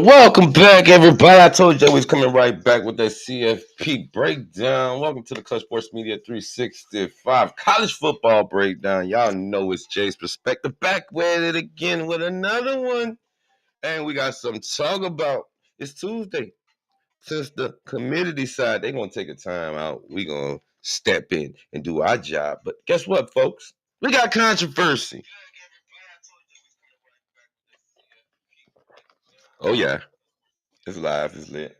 Welcome back, everybody. I told you I was coming right back with that CFB Breakdown. Welcome to the Clutch Sports Media 365 College Football Breakdown. Y'all know it's Jay's Perspective. Back with it again with another one. And we got some to talk about. It's Tuesday. Since the committee decided they're going to take a time out, we're going to step in and do our job. But guess what, folks? We got controversy. Oh, yeah. It's live. It's lit.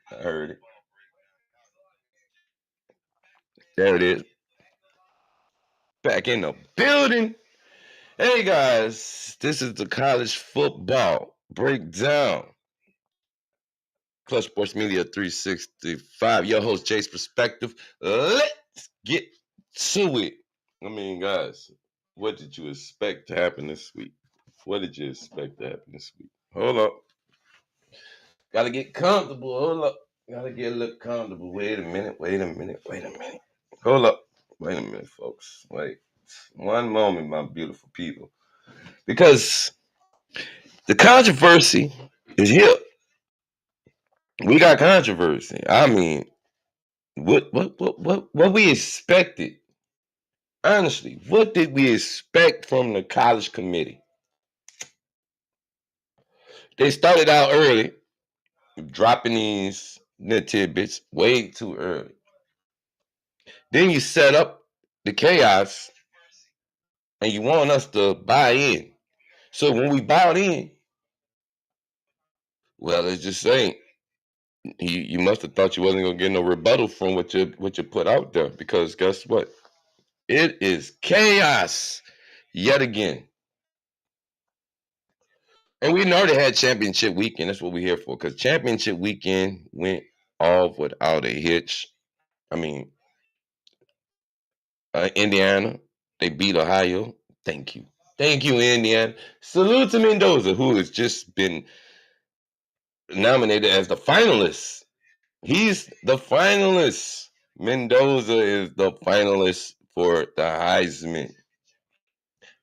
I heard it. There it is. Back in the building. Hey guys, this is the college football breakdown. Clutch Sports Media 365. Your host Jay's Perspective. Let's get to it. I mean, guys, what did you expect to happen this week? What did you expect to happen this week? Hold up. Gotta get comfortable. Hold up. Gotta get a little comfortable. Wait a minute. Hold up. Wait a minute, folks. Wait. One moment, my beautiful people. Because the controversy is here. We got controversy. I mean, what we expected? Honestly, what did we expect from the college committee? They started out early, dropping these tidbits way too early. Then you set up the chaos, and you want us to buy in. So when we bought in, well, it's just saying you must have thought you wasn't gonna get no rebuttal from what you put out there, because guess what? It is chaos yet again. And we already had championship weekend. That's what we're here for. Because championship weekend went off without a hitch. I mean, Indiana, they beat Ohio. Thank you. Thank you, Indiana. Salute to Mendoza, who has just been nominated as the finalist. He's the finalist. Mendoza is the finalist for the Heisman.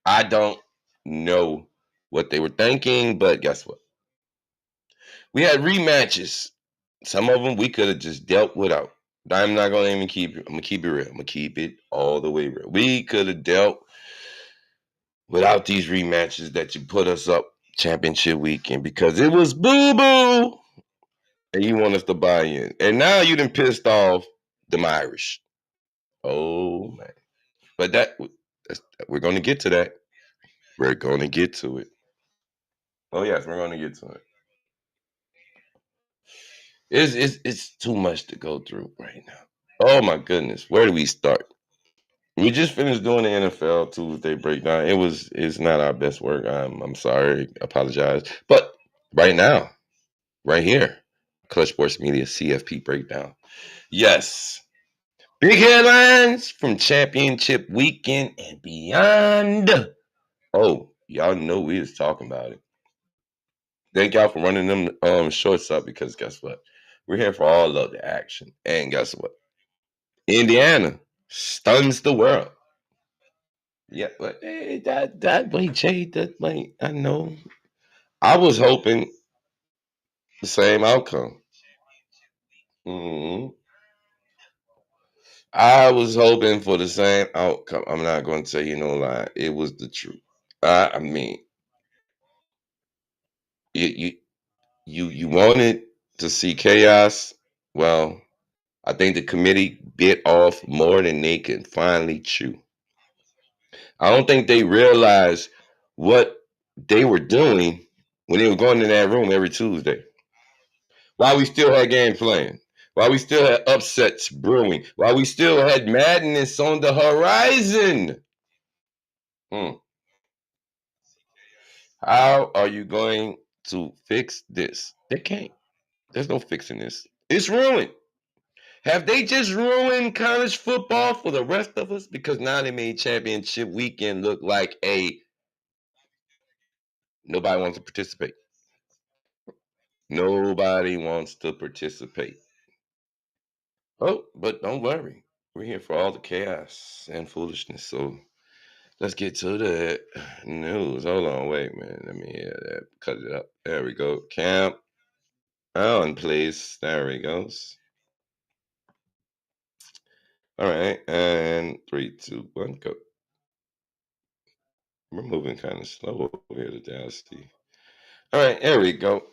I don't know what they were thinking, but guess what? We had rematches. Some of them we could have just dealt without. I'm not gonna even keep it. I'm gonna keep it real. I'm gonna keep it all the way real. We could have dealt without these rematches that you put us up championship weekend, because it was boo boo, and you want us to buy in. And now you done pissed off the Irish. Oh man! But we're gonna get to that. We're gonna get to it. Oh yes, we're gonna get to it. It's too much to go through right now. Oh my goodness, where do we start? We just finished doing the NFL Tuesday breakdown. It's not our best work. I'm sorry, apologize. But right now, right here, Clutch Sports Media CFP Breakdown. Yes, big headlines from championship weekend and beyond. Oh, y'all know we was talking about it. Thank y'all for running them shorts up, because guess what? We're here for all of the action. And guess what? Indiana stuns the world. Yeah, but that wait, Jay, that wait, I know. I was hoping the same outcome. hmm I was hoping for the same outcome. I'm not going to tell you no lie. It was the truth. I mean, you you you wanted to see chaos. Well, I think the committee bit off more than they could finally chew. I don't think they realized what they were doing when they were going in that room every Tuesday. While we still had games playing, while we still had upsets brewing, while we still had madness on the horizon. Hmm. How are you going to fix this? They can't. There's no fixing this. It's ruined. Have they just ruined college football for the rest of us? Because now they made championship weekend look like nobody wants to participate. Nobody wants to participate. Oh, but don't worry. We're here for all the chaos and foolishness. So let's get to the news. Hold on, wait, man. Let me cut it up. There we go. Camp. Allen plays. There he goes. All right, and 3, 2, 1, go. We're moving kind of slow over here today, I see. All right, there we go.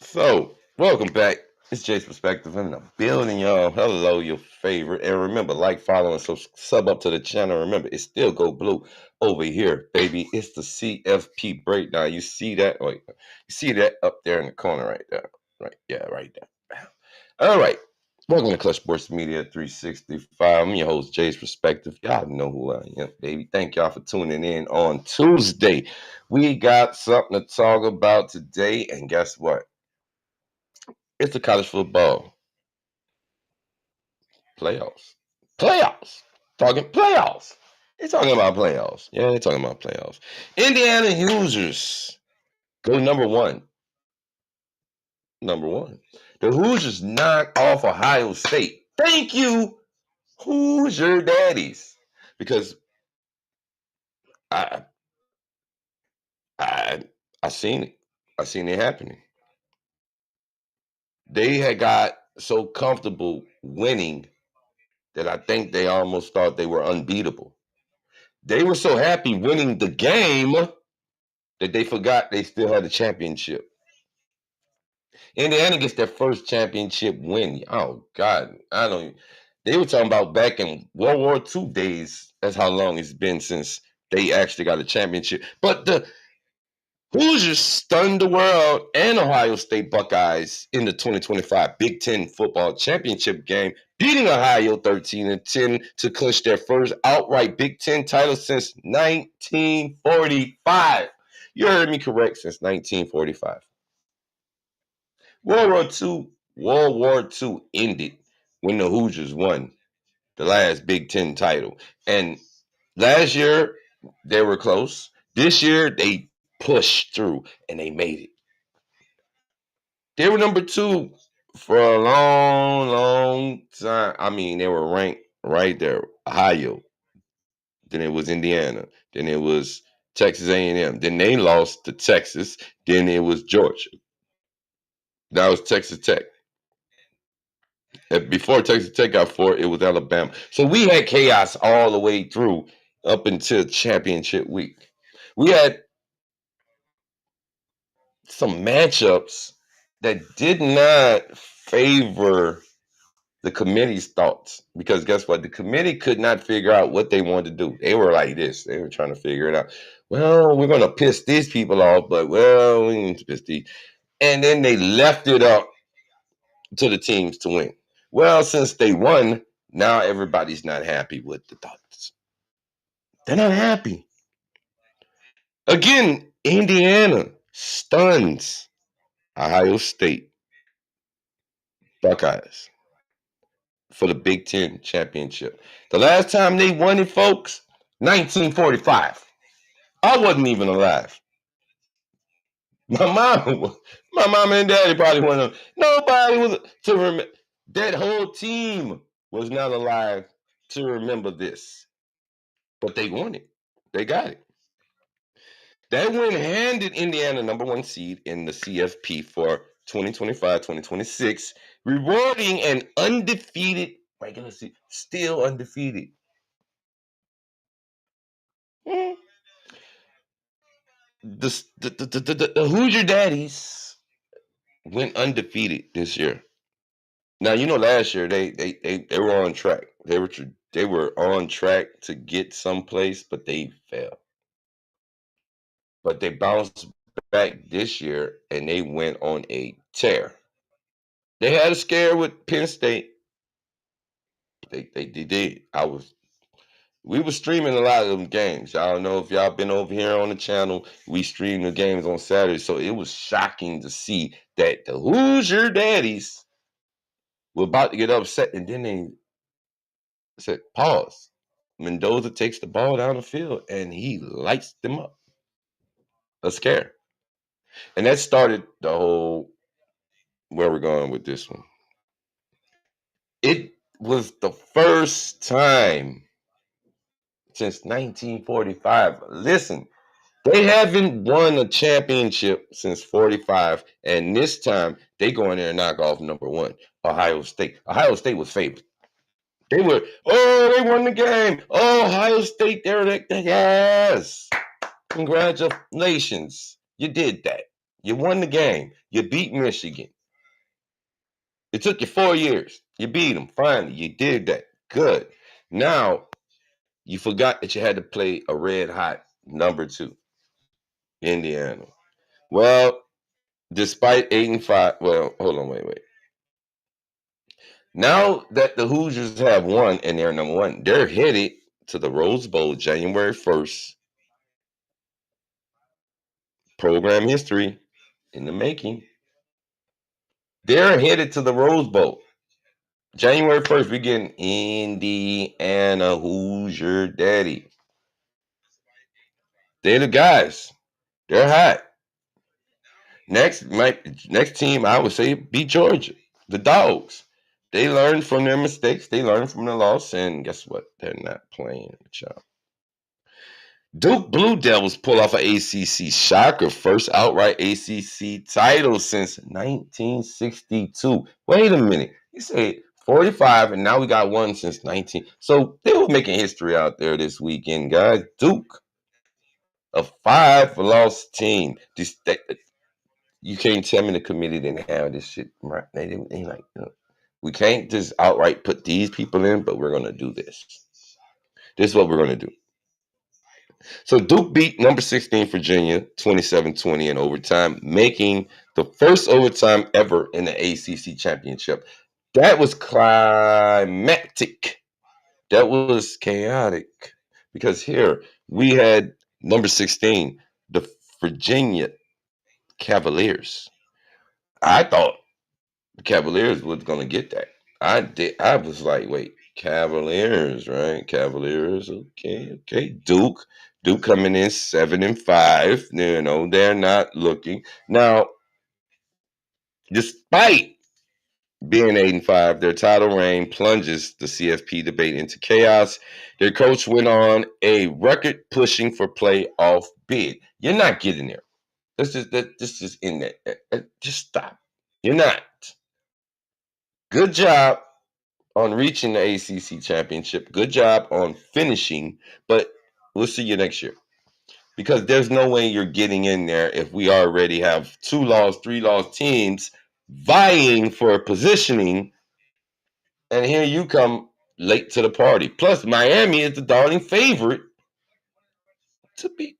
So, welcome back. It's Jay's Perspective in the building, y'all. Hello, your favorite. And remember, like, follow, and sub up to the channel. Remember, it's still Go Blue over here, baby. It's the CFP Breakdown. You see that? Wait, you see that up there in the corner right there? Right, yeah, right there. All right. Welcome to Clutch Sports Media 365. I'm your host, Jay's Perspective. Y'all know who I am, baby. Thank y'all for tuning in on Tuesday. We got something to talk about today, and guess what? It's the college football playoffs. Playoffs. Talking playoffs. They're talking about playoffs. Yeah, they're talking about playoffs. Indiana Hoosiers go number one. Number one. The Hoosiers knock off Ohio State. Thank you, Hoosier Daddies. Because I I I seen it. I seen it happening. They had got so comfortable winning that I think they almost thought they were unbeatable. They were so happy winning the game that they forgot they still had the championship. Indiana gets their first championship win. Oh God, I don't. They were talking about back in World War II days. That's how long it's been since they actually got a championship. But the Hoosiers stunned the world and Ohio State Buckeyes in the 2025 Big Ten football championship game, beating Ohio 13-10 to clinch their first outright Big Ten title since 1945. You heard me correct, since 1945. World War II ended when the Hoosiers won the last Big Ten title. And last year, they were close. This year, they pushed through and they made it. They were number two for a long, long time. I mean, they were ranked right there. Ohio. Then it was Indiana. Then it was Texas A&M. Then they lost to Texas. Then it was Georgia. That was Texas Tech. And before Texas Tech got four, it was Alabama. So we had chaos all the way through up until championship week. We had some matchups that did not favor the committee's thoughts, because guess what? The committee could not figure out what they wanted to do. They were like this. They were trying to figure it out. Well, we're going to piss these people off, but well, we need to piss these. And then they left it up to the teams to win. Well, since they won, now everybody's not happy with the thoughts. They're not happy. Again, Indiana stuns Ohio State Buckeyes for the Big Ten championship. The last time they won it, folks, 1945. I wasn't even alive. My mom and daddy probably wasn't. Nobody was to remember. That whole team was not alive to remember this, but they won it. They got it. That win handed Indiana number one seed in the CFP for 2025-2026, rewarding an undefeated regular season, still undefeated. The Hoosier Daddies went undefeated this year. Now you know last year they were on track. They were on track to get someplace, but they fell. But they bounced back this year and they went on a tear. They had a scare with Penn State. They did. We were streaming a lot of them games. Y'all know if y'all been over here on the channel, we stream the games on Saturday. So it was shocking to see that the Hoosier Daddies were about to get upset, and then they said, pause. Mendoza takes the ball down the field and he lights them up. A scare. And that started the whole where we're going with this one. It was the first time since 1945. Listen, they haven't won a championship since 45, and this time They go in there and knock off number one, Ohio State. Ohio State was favored. They won the game. Oh, Ohio State, yes. Congratulations. You did that. You won the game. You beat Michigan. It took you 4 years. You beat them. Finally, you did that. Good. Now, you forgot that you had to play a red hot number 2, Indiana. Well, despite 8-5, well, hold on, wait. Now that the Hoosiers have won and they're number 1, they're headed to the Rose Bowl January 1st. Program history in the making. They're headed to the Rose Bowl. January 1st, we're getting Indiana Hoosier Daddy. They're the guys. They're hot. Next team, I would say, be Georgia. The Dogs. They learned from their mistakes. They learned from the loss. And guess what? They're not playing with y'all. Duke Blue Devils pull off an ACC shocker. First outright ACC title since 1962. Wait a minute. You say 45, and now we got one since 19. So they were making history out there this weekend, guys. Duke, a 5-loss team. You can't tell me the committee didn't have this shit right. They like, we can't just outright put these people in, but we're going to do this. This is what we're going to do. So Duke beat number 16 Virginia 27-20 in overtime, making the first overtime ever in the ACC championship. That was climactic. That was chaotic. Because here we had number 16, the Virginia Cavaliers. I thought the Cavaliers was going to get that. I was like, wait, Cavaliers, right? Cavaliers, okay. Duke coming in 7-5. They're not looking. Now, despite being 8-5, their title reign plunges the CFP debate into chaos. Their coach went on a record pushing for playoff bid. You're not getting there. This is in there. Just stop. You're not. Good job on reaching the ACC championship. Good job on finishing, but we'll see you next year. Because there's no way you're getting in there if we already have 2-loss, 3-loss teams vying for positioning, and here you come late to the party. Plus, Miami is the darling favorite to be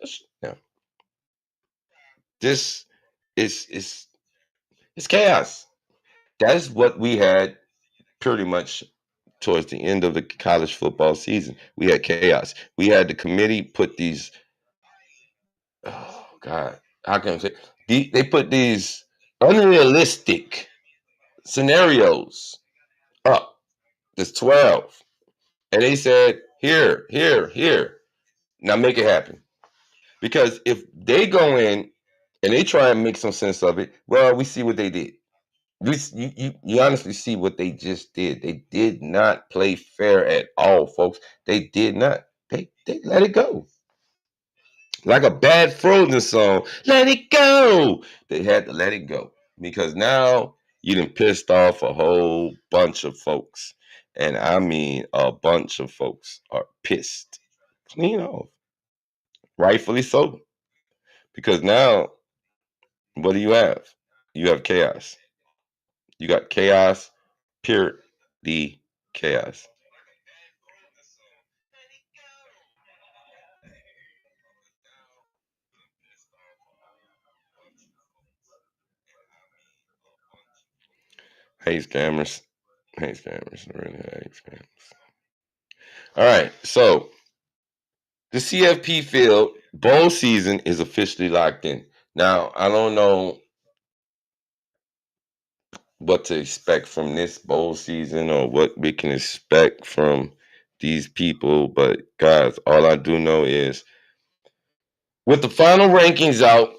us. Yeah. This is chaos. That's what we had pretty much towards the end of the college football season. We had chaos. We had the committee put these, oh God, how can I say? They put these unrealistic scenarios up. There's 12. And they said, here. Now make it happen. Because if they go in and they try and make some sense of it, well, we see what they did. You honestly see what they just did. They did not play fair at all, folks. They did not. They let it go. Like a bad Frozen song. Let it go. They had to let it go. Because now you done pissed off a whole bunch of folks. And I mean a bunch of folks are pissed. Clean off. Rightfully so. Because now, what do you have? You have chaos. You got chaos, pure the chaos. Hate scammers. Hate scammers. I really hate scammers. All right. So the CFP field bowl season is officially locked in. Now, I don't know what to expect from this bowl season or what we can expect from these people, but guys, all I do know is with the final rankings out,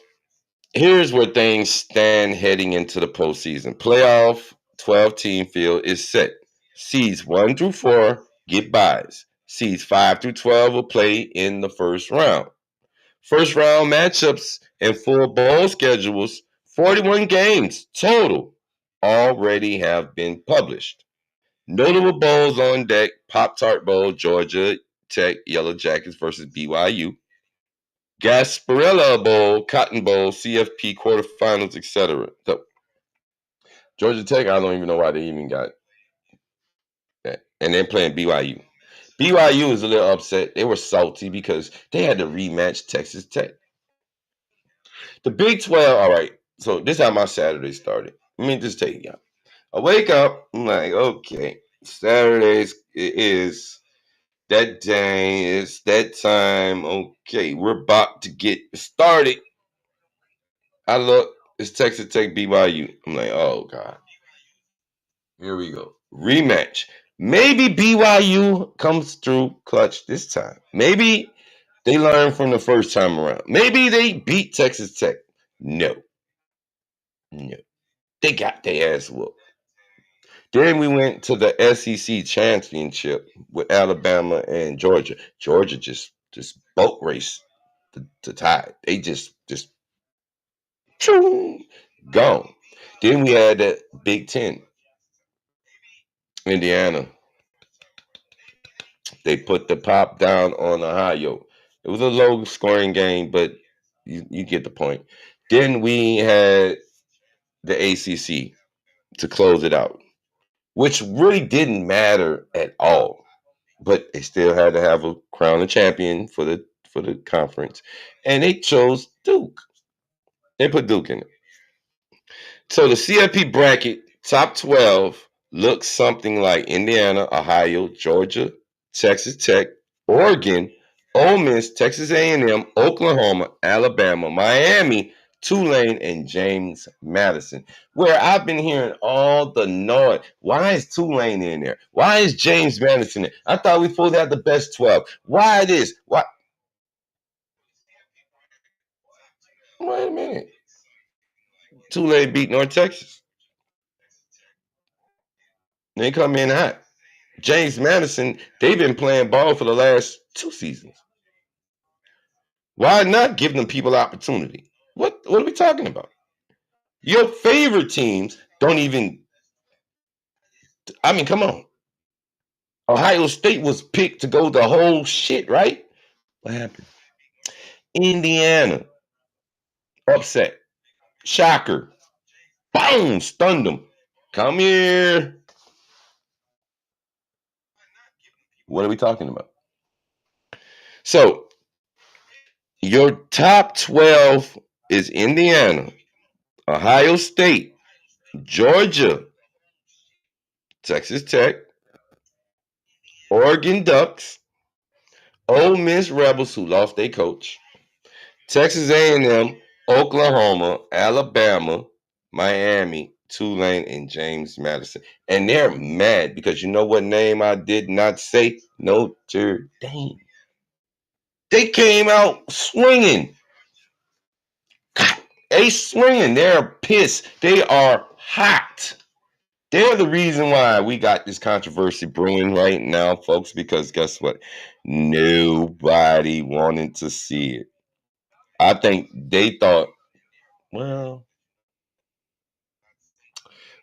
here's where things stand heading into the postseason. Playoff 12-team field is set. Seeds 1 through 4 get byes. Seeds 5 through 12 will play in the first round. First round matchups and full bowl schedules 41 games total already have been published. Notable bowls on deck: Pop-Tart Bowl, Georgia Tech Yellow Jackets versus BYU. Gasparilla Bowl, Cotton Bowl, CFP quarterfinals, etc. So Georgia Tech, I don't even know why they even got that. And they're playing BYU. BYU is a little upset. They were salty because they had to rematch Texas Tech. The Big 12, all right. So this is how my Saturday started. Let me just tell you. I wake up, I'm like, okay, Saturdays it is that day, it's that time. Okay, we're about to get started. I look, it's Texas Tech BYU. I'm like, oh God, here we go. Rematch. Maybe BYU comes through clutch this time. Maybe they learn from the first time around. Maybe they beat Texas Tech. No, no. They got their ass whooped. Then we went to the SEC championship with Alabama and Georgia. Georgia just boat raced the tide. They just choo, gone. Then we had that Big Ten, Indiana. They put the pop down on Ohio. It was a low scoring game, but you get the point. Then we had the ACC to close it out, which really didn't matter at all. But they still had to have a crown a champion for the conference, and they chose Duke. They put Duke in it. So the CFP bracket top 12 looks something like Indiana, Ohio, Georgia, Texas Tech, Oregon, Ole Miss, Texas A&M, Oklahoma, Alabama, Miami, Tulane, and James Madison. Where I've been hearing all the noise. Why is Tulane in there? Why is James Madison in there? I thought we were supposed to have the best 12. Why this? Why? Wait a minute. Tulane beat North Texas. They come in hot. James Madison, they've been playing ball for the last 2 seasons. Why not give them people opportunity? What are we talking about? Your favorite teams don't even. I mean, come on. Ohio State was picked to go the whole shit, right? What happened? Indiana, upset. Shocker. Boom, stunned them. Come here. What are we talking about? So, your top 12 is Indiana, Ohio State, Georgia, Texas Tech, Oregon Ducks, Ole Miss Rebels, who lost their coach, Texas A&M, Oklahoma, Alabama, Miami, Tulane, and James Madison. And they're mad because you know what name I did not say? Notre Dame. They came out swinging. They swinging. They're pissed. They are hot. They're the reason why we got this controversy brewing right now, folks, because guess what? Nobody wanted to see it. I think they thought, well,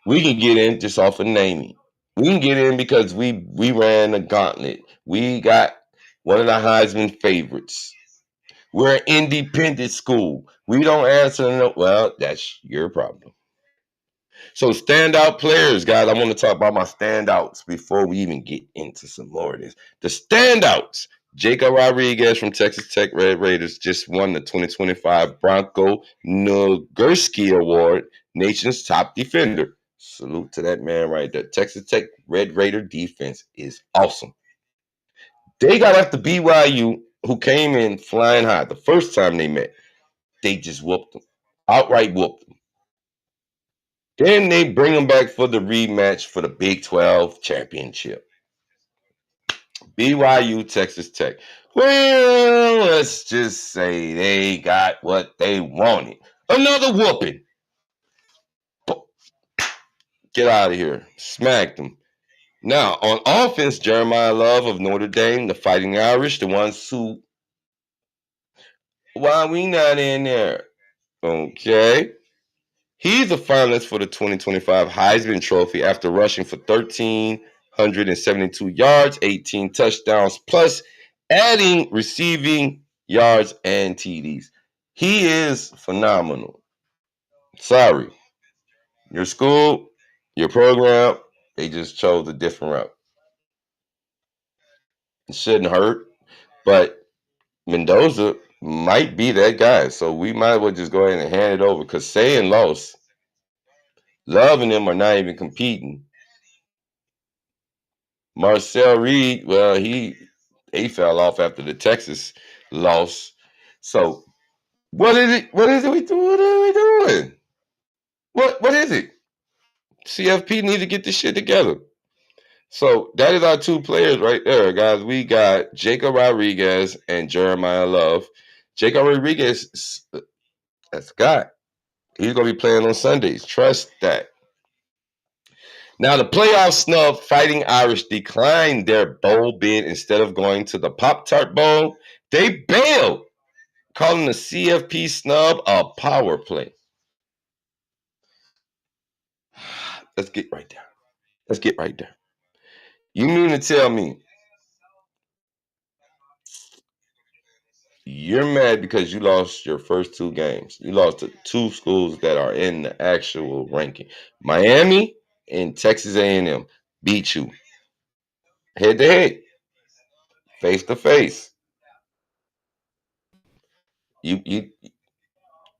we can get in just off of naming. We can get in because we ran a gauntlet. We got one of the Heisman favorites. We're an independent school. We don't answer no. Well, that's your problem. So standout players, guys. I want to talk about my standouts before we even get into some more of this. The standouts. Jacob Rodriguez from Texas Tech Red Raiders just won the 2025 Bronco Nagurski Award, nation's top defender. Salute to that man right there. Texas Tech Red Raider defense is awesome. They got after BYU, who came in flying high the first time they met. They just whooped them. Outright whooped them. Then they bring them back for the rematch for the Big 12 championship. BYU, Texas Tech. Well, let's just say they got what they wanted. Another whooping. Get out of here. Smacked them. Now, on offense, Jeremiah Love of Notre Dame, the Fighting Irish, the ones who. Why we not in there? Okay. He's a finalist for the 2025 Heisman Trophy after rushing for 1,372 yards, 18 touchdowns, plus adding receiving yards and TDs. He is phenomenal. Sorry, your school, your program, they just chose a different route. It shouldn't hurt, but Mendoza might be that guy. So we might as well just go ahead and hand it over because saying lost, Love and them are not even competing. Marcel Reed, well, he fell off after the Texas loss. So what is it? What is it we doing? What are we doing? What is it? CFP need to get this shit together. So that is our two players right there, guys. We got Jacob Rodriguez and Jeremiah Love. Jacob Rodriguez, that's a guy. He's gonna be playing on Sundays. Trust that. Now, the playoff snub Fighting Irish declined their bowl bid instead of going to the Pop Tart Bowl. They bailed, calling the CFP snub a power play. Let's get right there. Let's get right there. You mean to tell me you're mad because you lost your first two games? You lost to two schools that are in the actual ranking. Miami and Texas A&M beat you head to head, face to face. You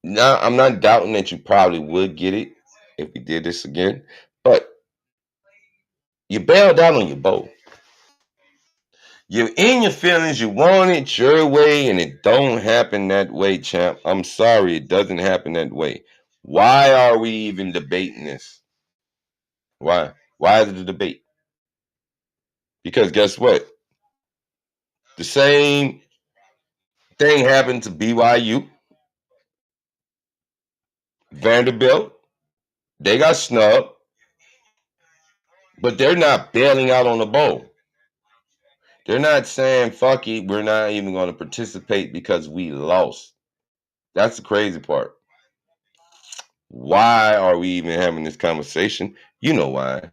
Now, I'm not doubting that you probably would get it if we did this again, but you bailed out on your bowl. You're in your feelings, you want it your way, and it don't happen that way, champ. I'm sorry, it doesn't happen that way. Why are we even debating this? Why? Why is it a debate? Because guess what? The same thing happened to BYU, Vanderbilt. They got snubbed, but they're not bailing out on the bowl. They're not saying, fuck it, we're not even going to participate because we lost. That's the crazy part. Why are we even having this conversation? You know why.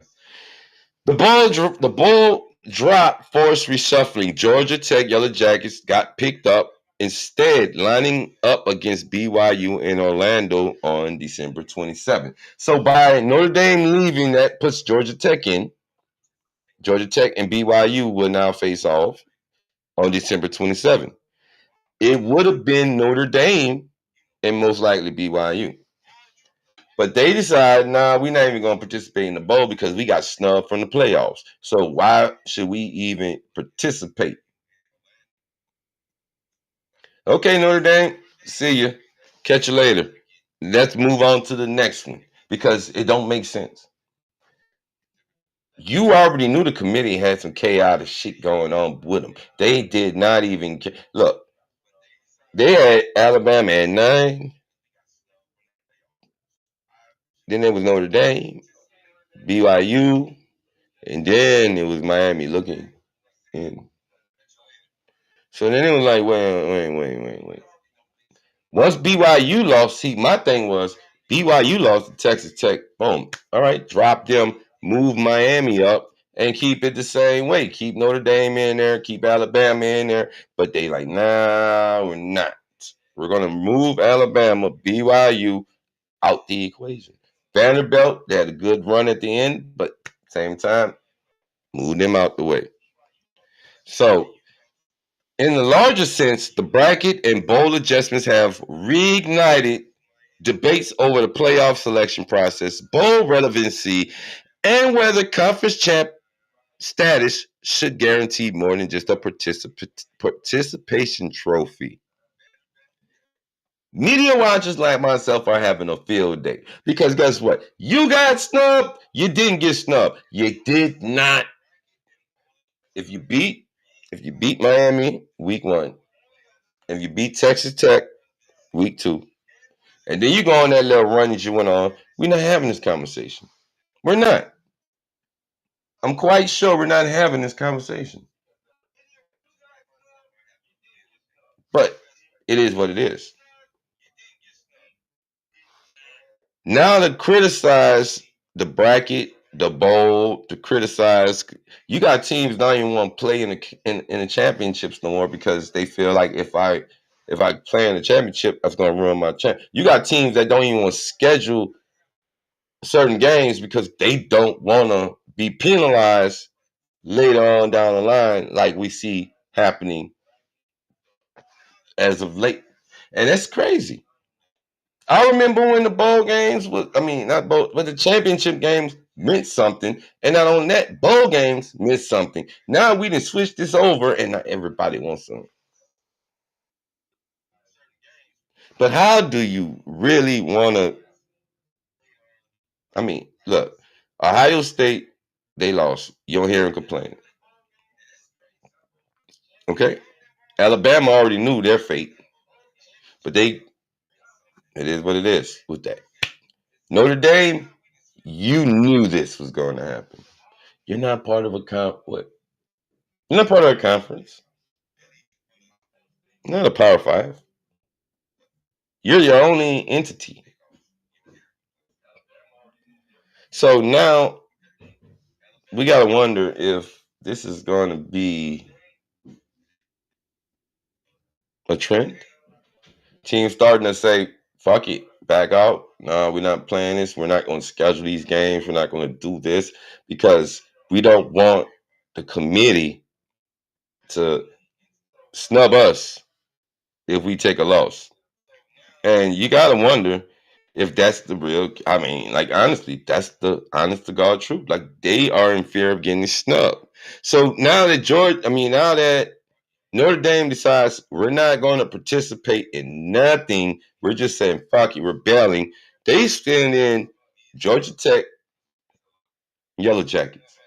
The ball drop forced reshuffling. Georgia Tech Yellow Jackets got picked up, instead lining up against BYU in Orlando on December 27th. So by Notre Dame leaving, that puts Georgia Tech in. Georgia Tech and BYU will now face off on December 27th. It would have been Notre Dame and most likely BYU. But they decided, nah, we're not even going to participate in the bowl because we got snubbed from the playoffs. So why should we even participate? Okay, Notre Dame, see you. Catch you later. Let's move on to the next one because it don't make sense. You already knew the committee had some chaotic shit going on with them. They did not even care. Look, they had Alabama at 9. Then there was Notre Dame, BYU, and then it was Miami looking in. So then it was like, wait. Once BYU lost, see, my thing was BYU lost to Texas Tech. Boom. All right, drop them, move Miami up, and keep it the same way. Keep Notre Dame in there, keep Alabama in there. But they like, nah, we're not. We're gonna move Alabama, BYU out the equation. Vanderbilt, they had a good run at the end, but same time, move them out the way. So in the larger sense, the bracket and bowl adjustments have reignited debates over the playoff selection process, bowl relevancy, and whether conference champ status should guarantee more than just a participation trophy. Media watchers like myself are having a field day because guess what? You got snubbed. You didn't get snubbed. You did not. If you beat, if you beat Miami week 1, if you beat Texas Tech week 2, and then you go on that little run that you went on, we're not having this conversation. We're not. I'm quite sure we're not having this conversation. But it is what it is. Now to criticize the bracket, the bowl, to criticize, you got teams not even want to play in the championships no more because they feel like if I play in the championship, that's gonna ruin my champ. You got teams that don't even want to schedule certain games because they don't want to be penalized later on down the line, like we see happening as of late, and that's crazy. I remember when the bowl games was, I mean, not bowl, but the championship games meant something, and not on that, bowl games meant something. Now we didn't switch this over, and not everybody wants them. But how do you really want to? I mean, look, Ohio State, they lost. You don't hear them complaining. Okay, Alabama already knew their fate, but it is what it is with that. Notre Dame, you knew this was going to happen. You're not part of a what? You're not part of a conference. Not a Power Five. You're your only entity. So now we got to wonder if this is going to be a trend. Teams starting to say, fuck it, back out. No, we're not playing this. We're not going to schedule these games. We're not going to do this because we don't want the committee to snub us if we take a loss. And you got to wonder if that's the real, I mean, like, honestly, that's the honest to God truth. Like, they are in fear of getting snubbed. So now that now that Notre Dame decides we're not going to participate in nothing, we're just saying, fuck it, rebelling, they stand in Georgia Tech Yellow Jackets.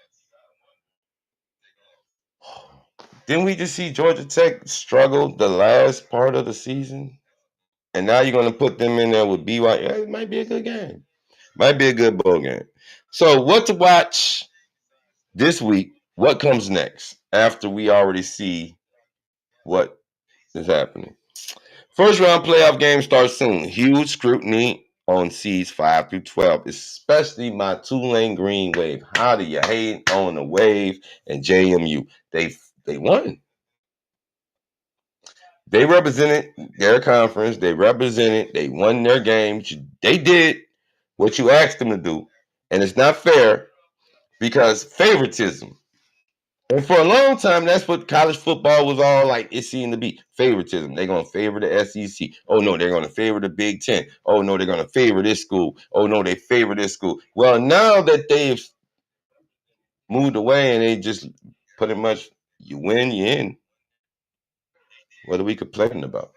Didn't we just see Georgia Tech struggle the last part of the season? And now you're going to put them in there with BYU. Yeah, it might be a good game. Might be a good bowl game. So, what to watch this week? What comes next after we already see what is happening? First round playoff game starts soon. Huge scrutiny on seeds 5 through 12, especially my Tulane Green Wave. How do you hate on the Wave and JMU? They won. They represented their conference. They won their games. They did what you asked them to do. And it's not fair because favoritism. And for a long time, that's what college football was all like. It seemed to be favoritism. They're going to favor the SEC. Oh, no, they're going to favor the Big Ten. Oh, no, they're going to favor this school. Oh, no, they favor this school. Well, now that they've moved away and they just pretty much, you win, you in. What are we complaining about?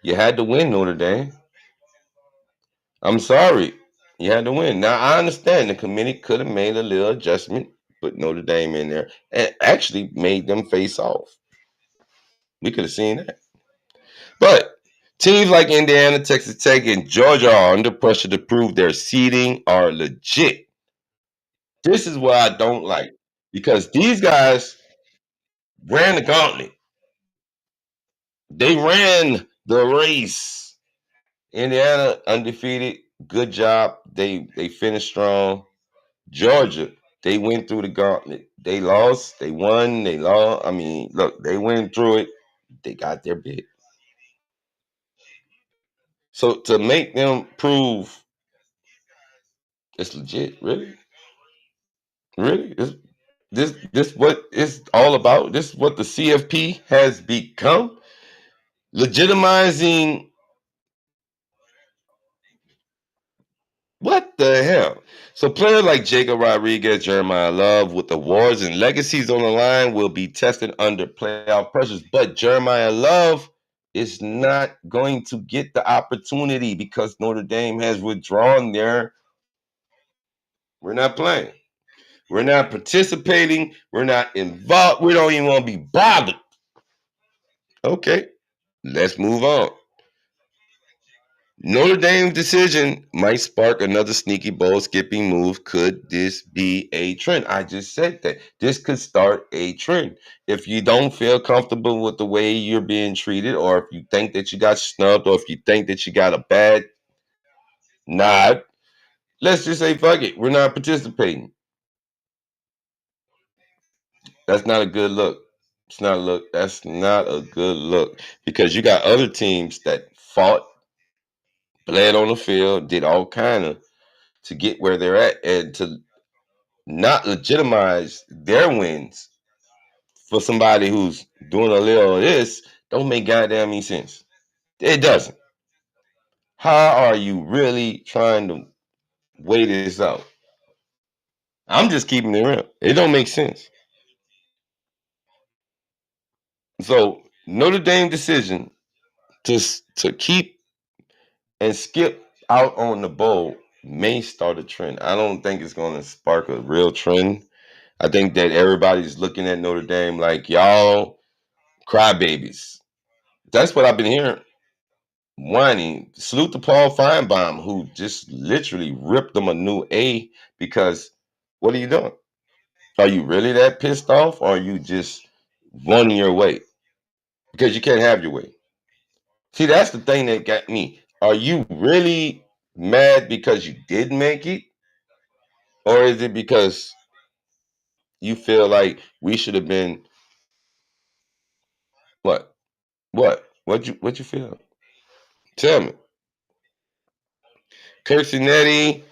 You had to win, Notre Dame. I'm sorry. You had to win. Now, I understand the committee could have made a little adjustment, put Notre Dame in there, and actually made them face off. We could have seen that. But teams like Indiana, Texas Tech, and Georgia are under pressure to prove their seeding are legit. This is what I don't like because these guys ran the gauntlet. They ran the race. Indiana undefeated. Good job. They finished strong. Georgia, they went through the gauntlet. They lost. They won. They lost. I mean, look, they went through it. They got their bid. So to make them prove it's legit, really? Really? This what it's all about? This is what the CFP has become? Legitimizing what the hell? So players like Jacob Rodriguez, Jeremiah Love, with awards and legacies on the line, will be tested under playoff pressures. But Jeremiah Love is not going to get the opportunity because Notre Dame has withdrawn there. We're not playing. We're not participating. We're not involved. We don't even want to be bothered. Okay, let's move on. Notre Dame's decision might spark another sneaky bowl skipping move. Could this be a trend? I just said that. This could start a trend. If you don't feel comfortable with the way you're being treated, or if you think that you got snubbed, or if you think that you got a bad Nah, let's just say fuck it. We're not participating. That's not a good look. It's not a look. That's not a good look because you got other teams that fought, bled on the field, did all kind of to get where they're at, and to not legitimize their wins for somebody who's doing a little of this don't make goddamn any sense. It doesn't. How are you really trying to weigh this out? I'm just keeping it real. It don't make sense. So Notre Dame decision to to keep and skip out on the bowl may start a trend. I don't think it's going to spark a real trend. I think that everybody's looking at Notre Dame like y'all crybabies. That's what I've been hearing. Whining. Salute to Paul Feinbaum, who just literally ripped them a new A because what are you doing? Are you really that pissed off, or are you just wanting your way? Because you can't have your way. See, that's the thing that got me. Are you really mad because you didn't make it? Or is it because you feel like we should have been what? What you feel? Tell me. Kirsinetti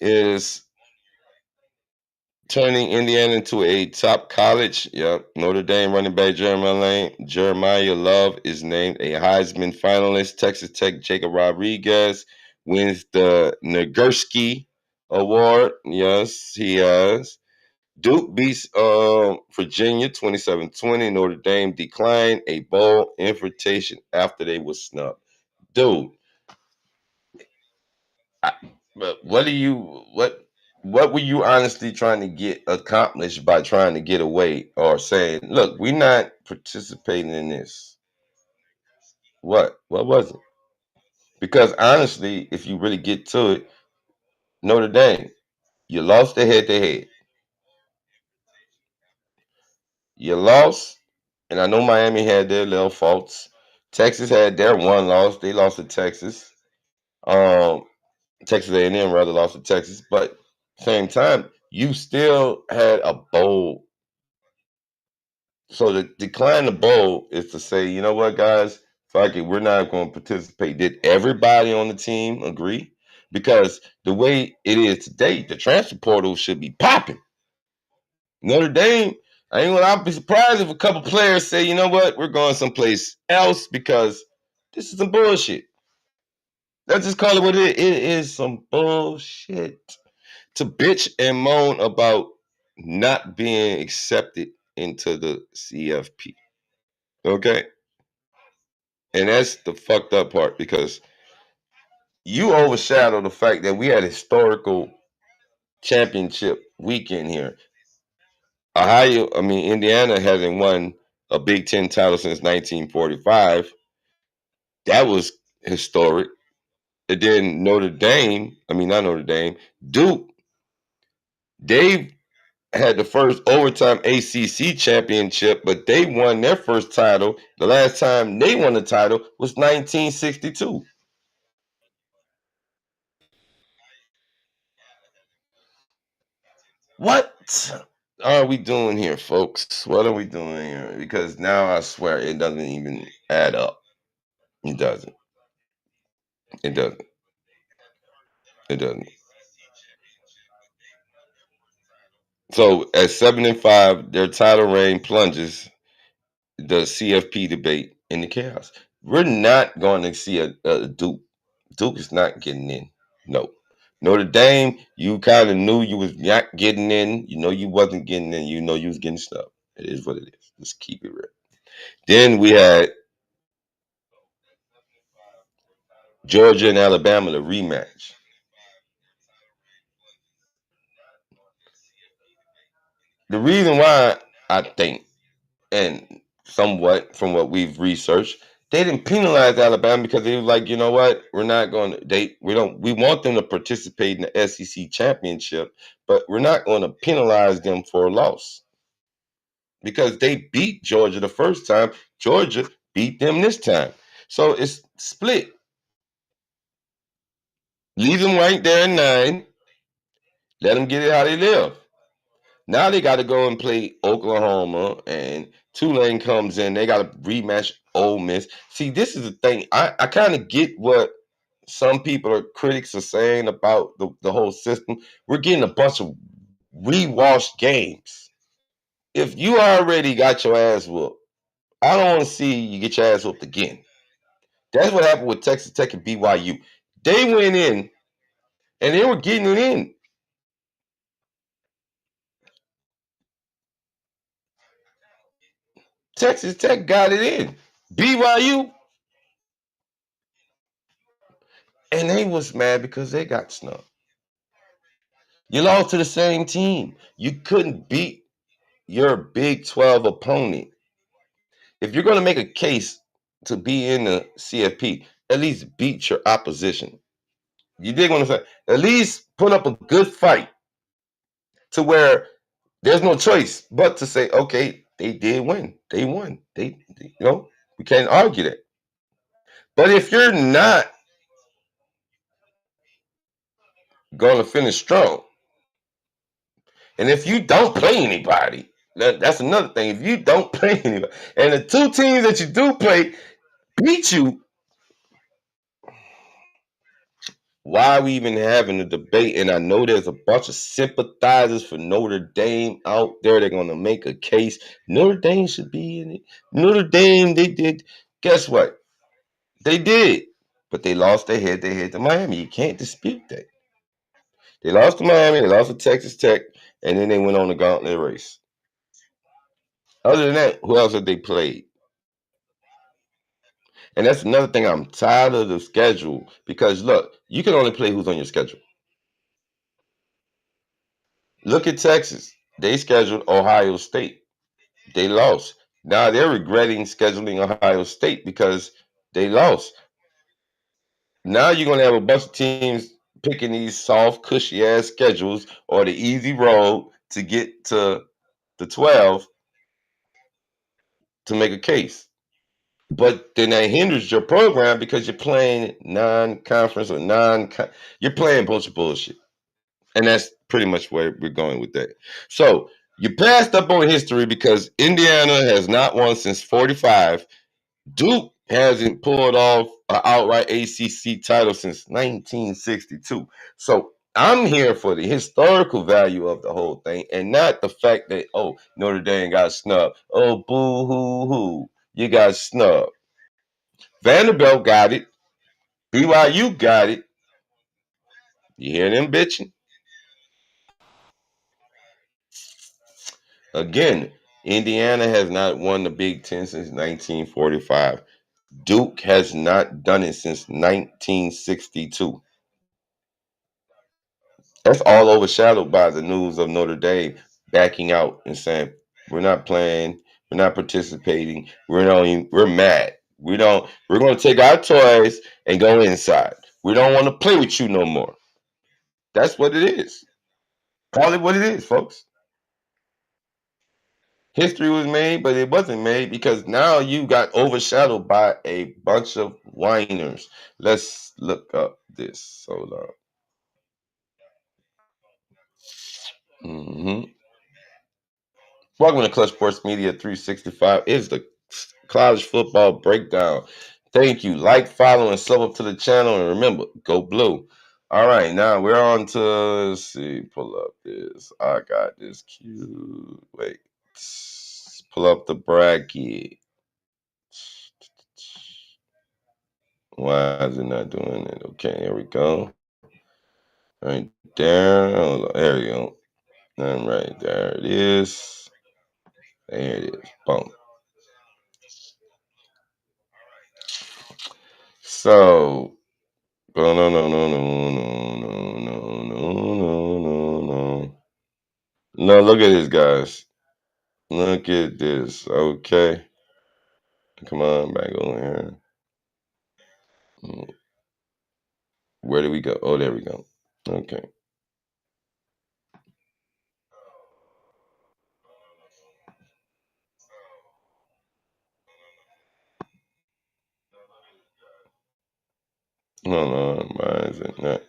is turning Indiana into a top college. Yep. Notre Dame running back Jeremiah Love is named a Heisman finalist. Texas Tech Jacob Rodriguez wins the Nagurski Award. Yes, he has. Duke beats Virginia 27-20. Notre Dame declined a bowl invitation after they were snubbed. Dude, I, but what were you honestly trying to get accomplished by trying to get away or saying, look, we're not participating in this? What was it? Because honestly, if you really get to it, Notre Dame, you lost the head to head. You lost, and I know Miami had their little faults. Texas had their one loss. They lost to Texas. Um, Texas A&M rather lost to Texas, but same time, you still had a bowl. So to decline the bowl is to say, you know what, guys, fuck it, we're not going to participate. Did everybody on the team agree? Because the way it is today, the transfer portal should be popping. Notre Dame, I'll be surprised if a couple players say, you know what, we're going someplace else because this is some bullshit. Let's just call it what it is. It is some bullshit. To bitch and moan about not being accepted into the CFP. Okay? And that's the fucked up part because you overshadow the fact that we had a historical championship weekend here. Indiana hasn't won a Big Ten title since 1945. That was historic. And then not Notre Dame, Duke, they had the first overtime ACC championship, but they won their first title. The last time they won the title was 1962. What are we doing here, folks? What are we doing here? Because now I swear it doesn't even add up. It doesn't. It doesn't. It doesn't. So at 7-5, their title reign plunges the CFP debate into chaos. We're not going to see a Duke. Duke is not getting in. No. Notre Dame, you kind of knew you was not getting in. You know you wasn't getting in. You know you was getting stuck. It is what it is. Let's keep it real. Then we had Georgia and Alabama, the rematch. The reason why I think, and somewhat from what we've researched, they didn't penalize Alabama because they were like, you know what, we're not going to. We want them to participate in the SEC championship, but we're not going to penalize them for a loss because they beat Georgia the first time. Georgia beat them this time, so it's split. Leave them right there in 9. Let them get it how they live. Now they got to go and play Oklahoma, and Tulane comes in. They got to rematch Ole Miss. See, this is the thing. I kind of get what some people or critics are saying about the whole system. We're getting a bunch of rewashed games. If you already got your ass whooped, I don't want to see you get your ass whooped again. That's what happened with Texas Tech and BYU. They went in and they were getting it in. Texas Tech got it in. BYU, and they was mad because they got snubbed. You lost to the same team. You couldn't beat your Big 12 opponent. If you're going to make a case to be in the CFP, at least beat your opposition. You dig what I'm saying? At least put up a good fight to where there's no choice but to say, okay, they did win. They won. We can't argue that. But if you're not going to finish strong, and if you don't play anybody, that's another thing. If you don't play anybody, and the two teams that you do play beat you, why are we even having a debate? And I know there's a bunch of sympathizers for Notre Dame out there. They're going to make a case. Notre Dame should be in it. Notre Dame, they did. Guess what? They did. But they lost their head. They head to Miami. You can't dispute that. They lost to Miami. They lost to Texas Tech. And then they went on the gauntlet race. Other than that, who else have they played? And that's another thing. I'm tired of the schedule because look, you can only play who's on your schedule. Look at Texas. They scheduled Ohio State. They lost. Now they're regretting scheduling Ohio State because they lost. Now you're going to have a bunch of teams picking these soft, cushy ass schedules or the easy road to get to the 12 to make a case. But then that hinders your program because you're playing non-conference or you're playing a bunch of bullshit. And that's pretty much where we're going with that. So you passed up on history because Indiana has not won since 45. Duke hasn't pulled off an outright ACC title since 1962. So I'm here for the historical value of the whole thing and not the fact that, oh, Notre Dame got snubbed. Oh, boo hoo hoo. You got snubbed. Vanderbilt got it. BYU got it. You hear them bitching? Again, Indiana has not won the Big Ten since 1945. Duke has not done it since 1962. That's all overshadowed by the news of Notre Dame backing out and saying, we're not playing, we're not participating, we're mad. We're gonna take our toys and go inside. We don't want to play with you no more. That's what it is. Call it what it is, folks. History was made, but it wasn't made because now you got overshadowed by a bunch of whiners. Let's look up this. Hold on. Welcome to Clutch Sports Media 365. It's the college football breakdown. Thank you. Like, follow, and sub up to the channel. And remember, go blue. All right, now we're on to, let's see, pull up this. I got this cute. Wait. Pull up the bracket. Why is it not doing it? Okay, here we go. Right there. Hold on. There you go. And right there it is. There it is. Boom. So, no, no, no, no, no, no, no, no, no, no, no. No, look at this, guys. Look at this. Okay. Come on, back over here. Where do we go? Oh, there we go. Okay. Hold on. Why is it not?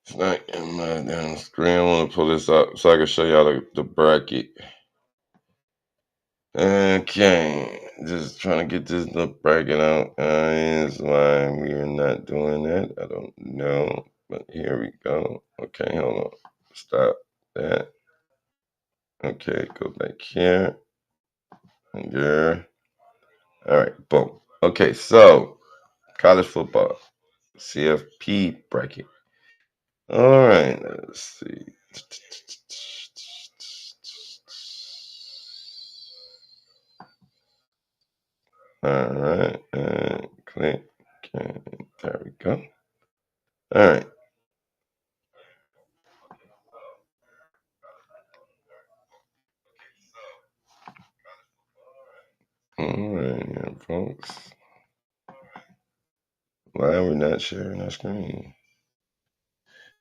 It's not in my damn screen. I want to pull this up so I can show y'all the bracket. Okay, just trying to get this little bracket out, guys. Why we are not doing that, I don't know. But here we go. Okay, hold on. Stop that. Okay, go back here. And there. All right, boom. Okay, so college football, CFP bracket. All right, let's see. All right, and click. Okay, there we go. All right. All right, folks. Why are we not sharing our screen?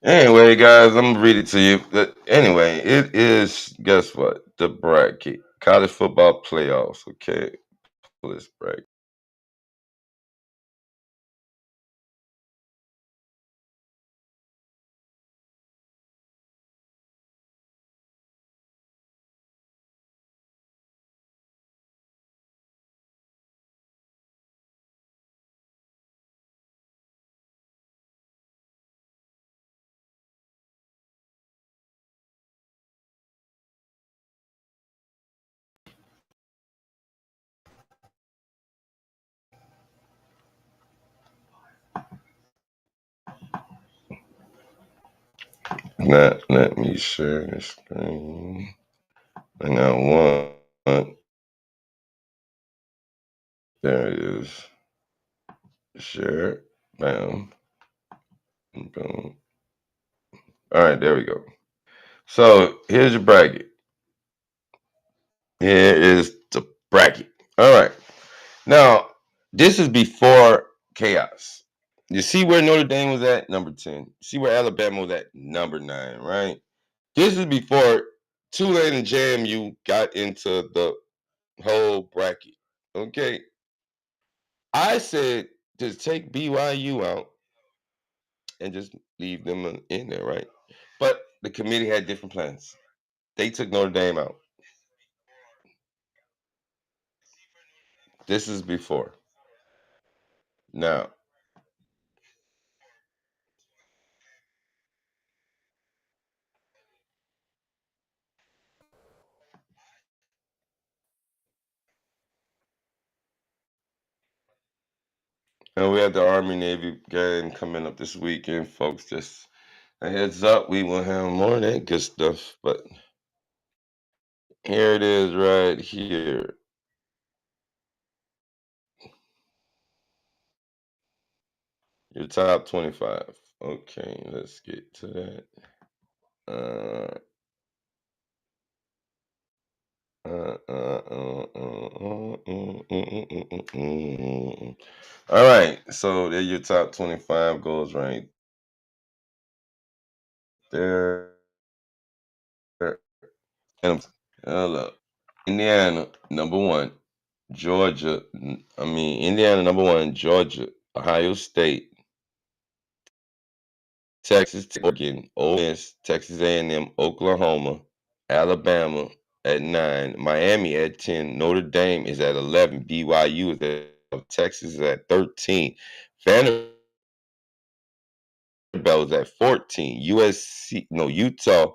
Anyway, guys, I'm gonna read it to you. Anyway, it is, guess what? The bracket. College football playoffs. Okay. This bracket. Not let me share the screen. And I want there it is. Share. Bam. Boom. All right, there we go. So here's your bracket. Here is the bracket. All right. Now, this is before chaos. You see where Notre Dame was at? Number 10. See where Alabama was at? Number 9, right? This is before Tulane and JMU got into the whole bracket. Okay. I said just take BYU out and just leave them in there, right? But the committee had different plans. They took Notre Dame out. This is before. Now, and we have the Army Navy game coming up this weekend, folks. Just a heads up, we will have more of that good stuff. But here it is right here. Your top 25. Okay, let's get to that. Uh, All right, so there your top 25 goes right there. And hello. Indiana, number one. Georgia, Indiana, number one. Georgia, Ohio State, Texas, Oregon, Ole Miss, Texas A&M, Oklahoma, Alabama at 9, Miami at 10, Notre Dame is at 11, BYU is at 12, Texas is at 13, Vanderbilt is at 14, Utah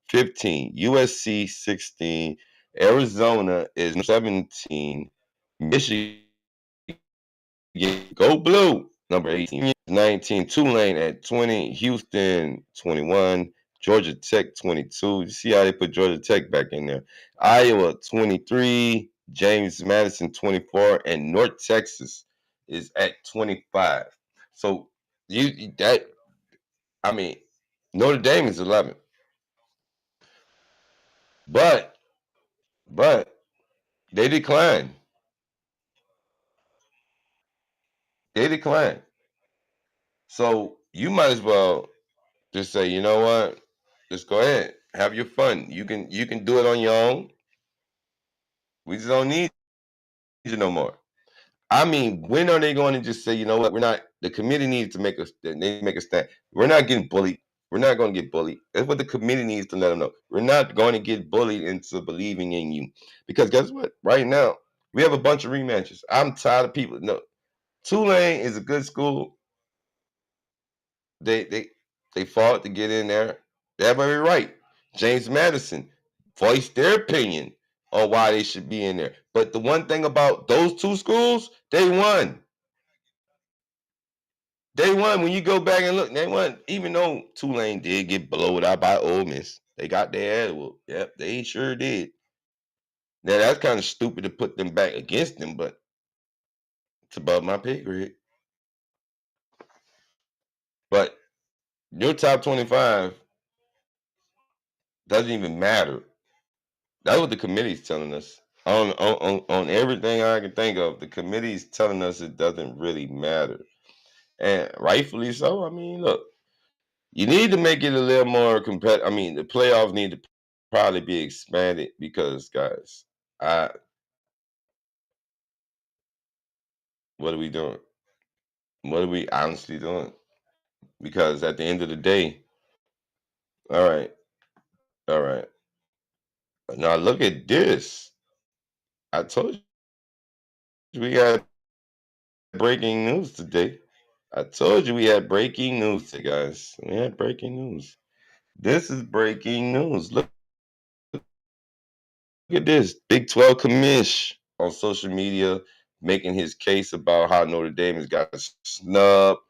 15, USC 16, Arizona is 17, Michigan, go blue, number 18, 19, Tulane at 20, Houston 21, Georgia Tech 22. You see how they put Georgia Tech back in there. Iowa 23, James Madison 24, and North Texas is at 25. So you that I mean Notre Dame is 11, but but they declined. They declined. So you might as well just say, you know what? Just go ahead, have your fun. You can do it on your own. We just don't need you no more. I mean, when are they going to just say, you know what? We're not. The committee needs to make us. They make a stand. We're not getting bullied. We're not going to get bullied. That's what the committee needs to let them know. We're not going to get bullied into believing in you. Because guess what? Right now, we have a bunch of rematches. I'm tired of people. No, Tulane is a good school. They fought to get in there. That might be right. James Madison voiced their opinion on why they should be in there. But the one thing about those two schools, they won. They won. When you go back and look, they won. Even though Tulane did get blown out by Ole Miss, they got their ass whooped. Yep, they sure did. Now that's kind of stupid to put them back against them, but it's above my pay grade. But your top 25 doesn't even matter. That's what the committee's telling us. On everything I can think of, the committee's telling us it doesn't really matter. And rightfully so. I mean, look, you need to make it a little more competitive. I mean, the playoffs need to probably be expanded because, guys, I what are we doing? What are we honestly doing? Because at the end of the day, all right, all right. Now look at this. I told you we got breaking news today. I told you we had breaking news today, guys. We had breaking news. This is breaking news. Look at this. Big 12 commish on social media making his case about how Notre Dame has got snubbed.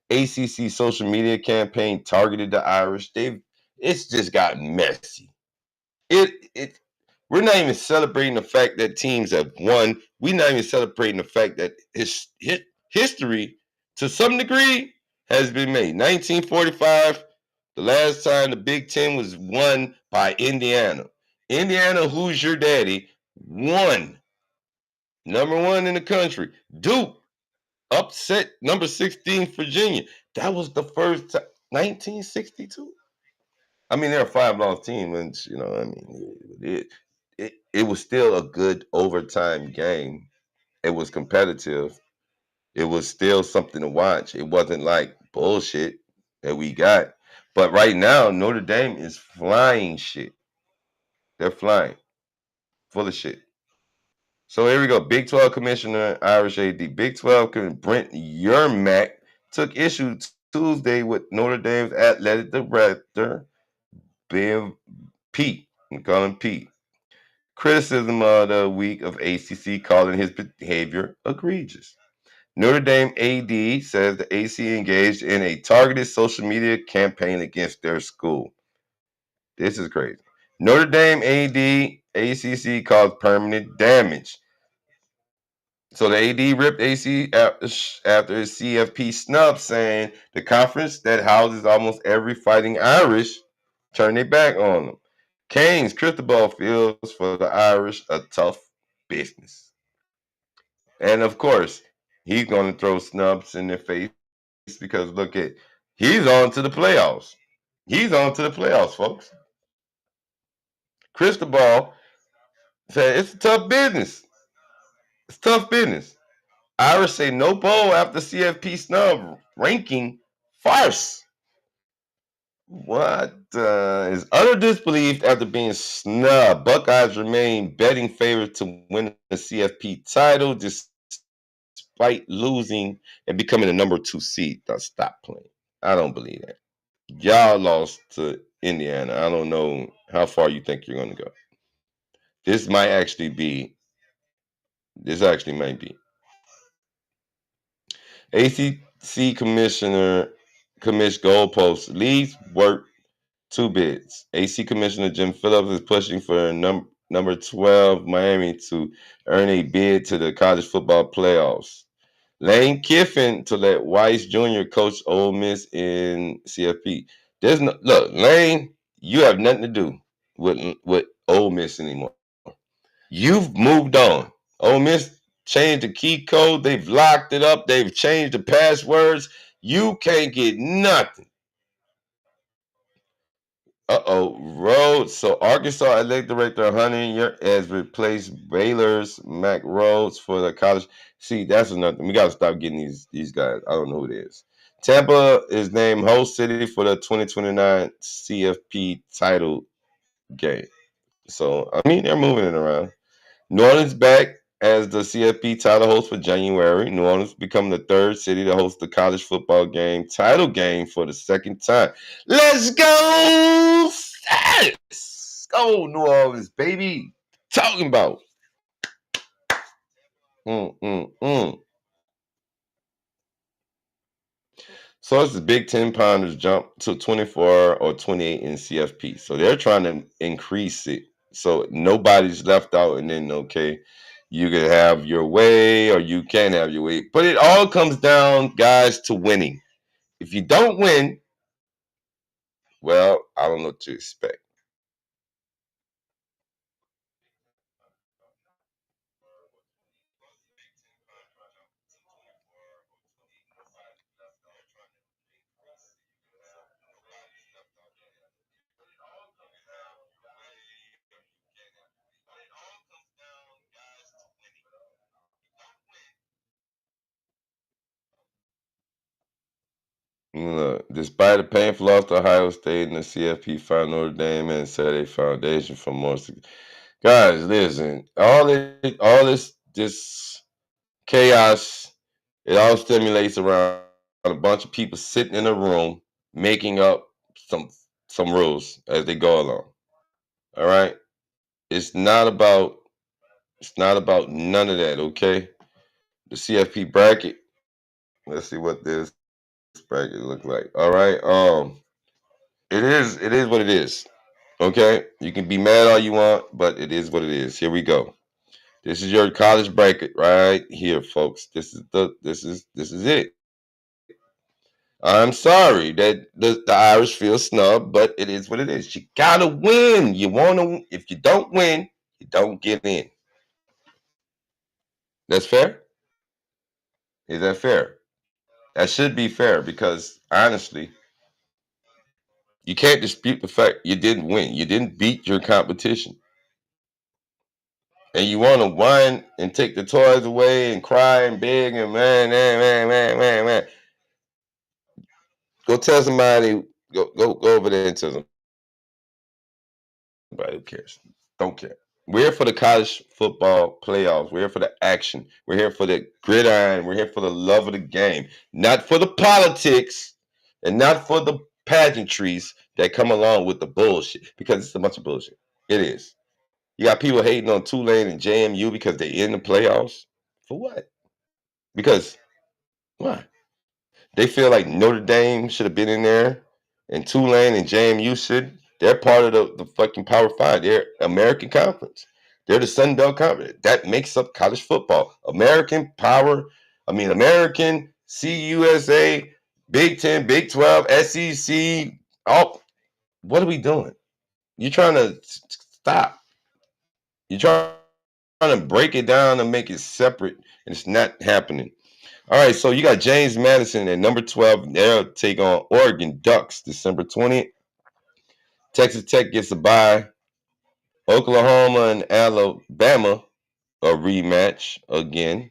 ACC social media campaign targeted the Irish. It's just got messy. It we're not even celebrating the fact that teams have won. We're not even celebrating the fact that history, to some degree, has been made. 1945, the last time the Big Ten was won by Indiana. Indiana, who's your daddy, won. Number one in the country. Duke upset number 16 Virginia. That was the first time. 1962. I mean, they're a 5-loss team, and I mean, it was still a good overtime game. It was competitive. It was still something to watch. It wasn't like bullshit that we got. But right now, Notre Dame is flying shit. They're flying, full of shit. So here we go. Big 12 Commissioner Irish AD. Big 12 Brent Yermak took issue Tuesday with Notre Dame's athletic director, Bill Pete. We call him Pete. Criticism of the week of ACC calling his behavior egregious. Notre Dame AD says the AC engaged in a targeted social media campaign against their school. This is crazy. Notre Dame AD ACC caused permanent damage. So the AD ripped AC after his CFP snub, saying the conference that houses almost every fighting Irish turned their back on them. Kane's Cristobal feels for the Irish a tough business. And of course, he's going to throw snubs in their face because he's on to the playoffs. He's on to the playoffs, folks. Cristobal said it's a tough business. It's tough business. Irish say no bowl after CFP snub ranking farce. What is utter disbelief after being snubbed? Buckeyes remain betting favorites to win the CFP title despite losing and becoming the number 2 seed. Now stop playing. I don't believe that. Y'all lost to Indiana. I don't know how far you think you're going to go. This might actually be. This actually might be. ACC Commissioner goalposts leads work 2 bids. AC Commissioner Jim Phillips is pushing for number 12 Miami to earn a bid to the college football playoffs. Lane Kiffin to let Weiss Jr. coach Ole Miss in CFP. Look, Lane, you have nothing to do with Ole Miss anymore. You've moved on. Ole Miss changed the key code. They've locked it up. They've changed the passwords. You can't get nothing. Rhodes. So Arkansas athletic director Hunter has replaced Baylor's Mac Rhodes for the college. See, that's another thing. We got to stop getting these guys. I don't know who it is. Tampa is named host city for the 2029 CFP title game. So I mean, they're moving it around. New Orleans back as the CFP title host for January. New Orleans become the third city to host the college football game title game for the second time. Let's go! Yes! Go New Orleans, baby! Talking about. Mm, mm, mm. So it's the Big Ten Pounders jump to 24 or 28 in CFP. So they're trying to increase it. So nobody's left out, and then okay, you can have your way or you can have your way. But it all comes down, guys, to winning. If you don't win, well, I don't know what to expect. Look, despite a painful loss to Ohio State in the CFP final, Notre Dame and set a foundation for more. Guys, listen, all this chaos, it all stimulates around a bunch of people sitting in a room making up some some rules as they go along. All right, it's not about none of that. Okay, the CFP bracket. Let's see what this bracket look like. All right, it is what it is. Okay, you can be mad all you want, but it is what it is. Here we go. This is your college bracket right here, folks. This is it. I'm sorry that the Irish feel snubbed, but it is what it is. You gotta win. You wanna. If you don't win, you don't get in. That's fair. Is that fair? That should be fair because honestly, you can't dispute the fact you didn't win. You didn't beat your competition, and you want to whine and take the toys away and cry and beg and man. Go tell somebody. Go over there and tell somebody who cares. Don't care. We're here for the college football playoffs. We're here for the action. We're here for the gridiron. We're here for the love of the game, not for the politics and not for the pageantries that come along with the bullshit because it's a bunch of bullshit. It is. You got people hating on Tulane and JMU because they're in the playoffs. For what? Because why? They feel like Notre Dame should have been in there, and Tulane and JMU should. They're part of the fucking Power Five. They're American Conference. They're the Sun Belt Conference. That makes up college football. American Power. I mean, American, CUSA, Big Ten, Big 12, SEC. Oh, what are we doing? You're trying to stop. You're trying to break it down and make it separate, and it's not happening. All right, so you got James Madison at number 12. They'll take on Oregon Ducks December 20th. Texas Tech gets a bye. Oklahoma and Alabama a rematch again.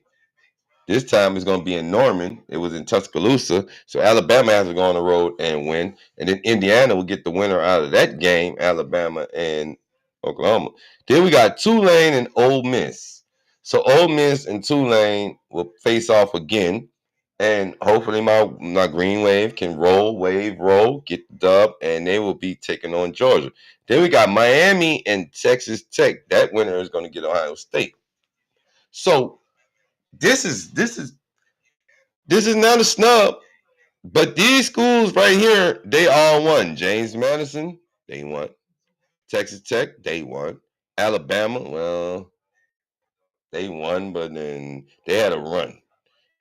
This time it's going to be in Norman. It was in Tuscaloosa. So Alabama has to go on the road and win. And then Indiana will get the winner out of that game, Alabama and Oklahoma. Then we got Tulane and Ole Miss. So Ole Miss and Tulane will face off again. And hopefully my Green Wave can roll, get the dub, and they will be taking on Georgia. Then we got Miami and Texas Tech. That winner is going to get Ohio State. So this is not a snub, but these schools right here, they all won. James Madison, they won. Texas Tech, they won. Alabama, well, they won, but then they had a run.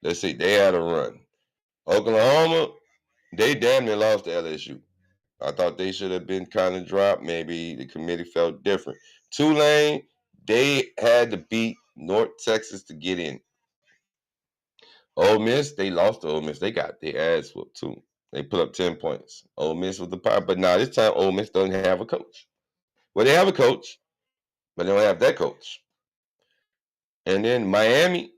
Let's see, they had a run. Oklahoma, they damn near lost to LSU. I thought they should have been kind of dropped. Maybe the committee felt different. Tulane, they had to beat North Texas to get in. Ole Miss, they lost to Ole Miss. They got their ass whooped too. They put up 10 points. Ole Miss was the power. But now this time Ole Miss doesn't have a coach. Well, they have a coach, but they don't have that coach. And then Miami,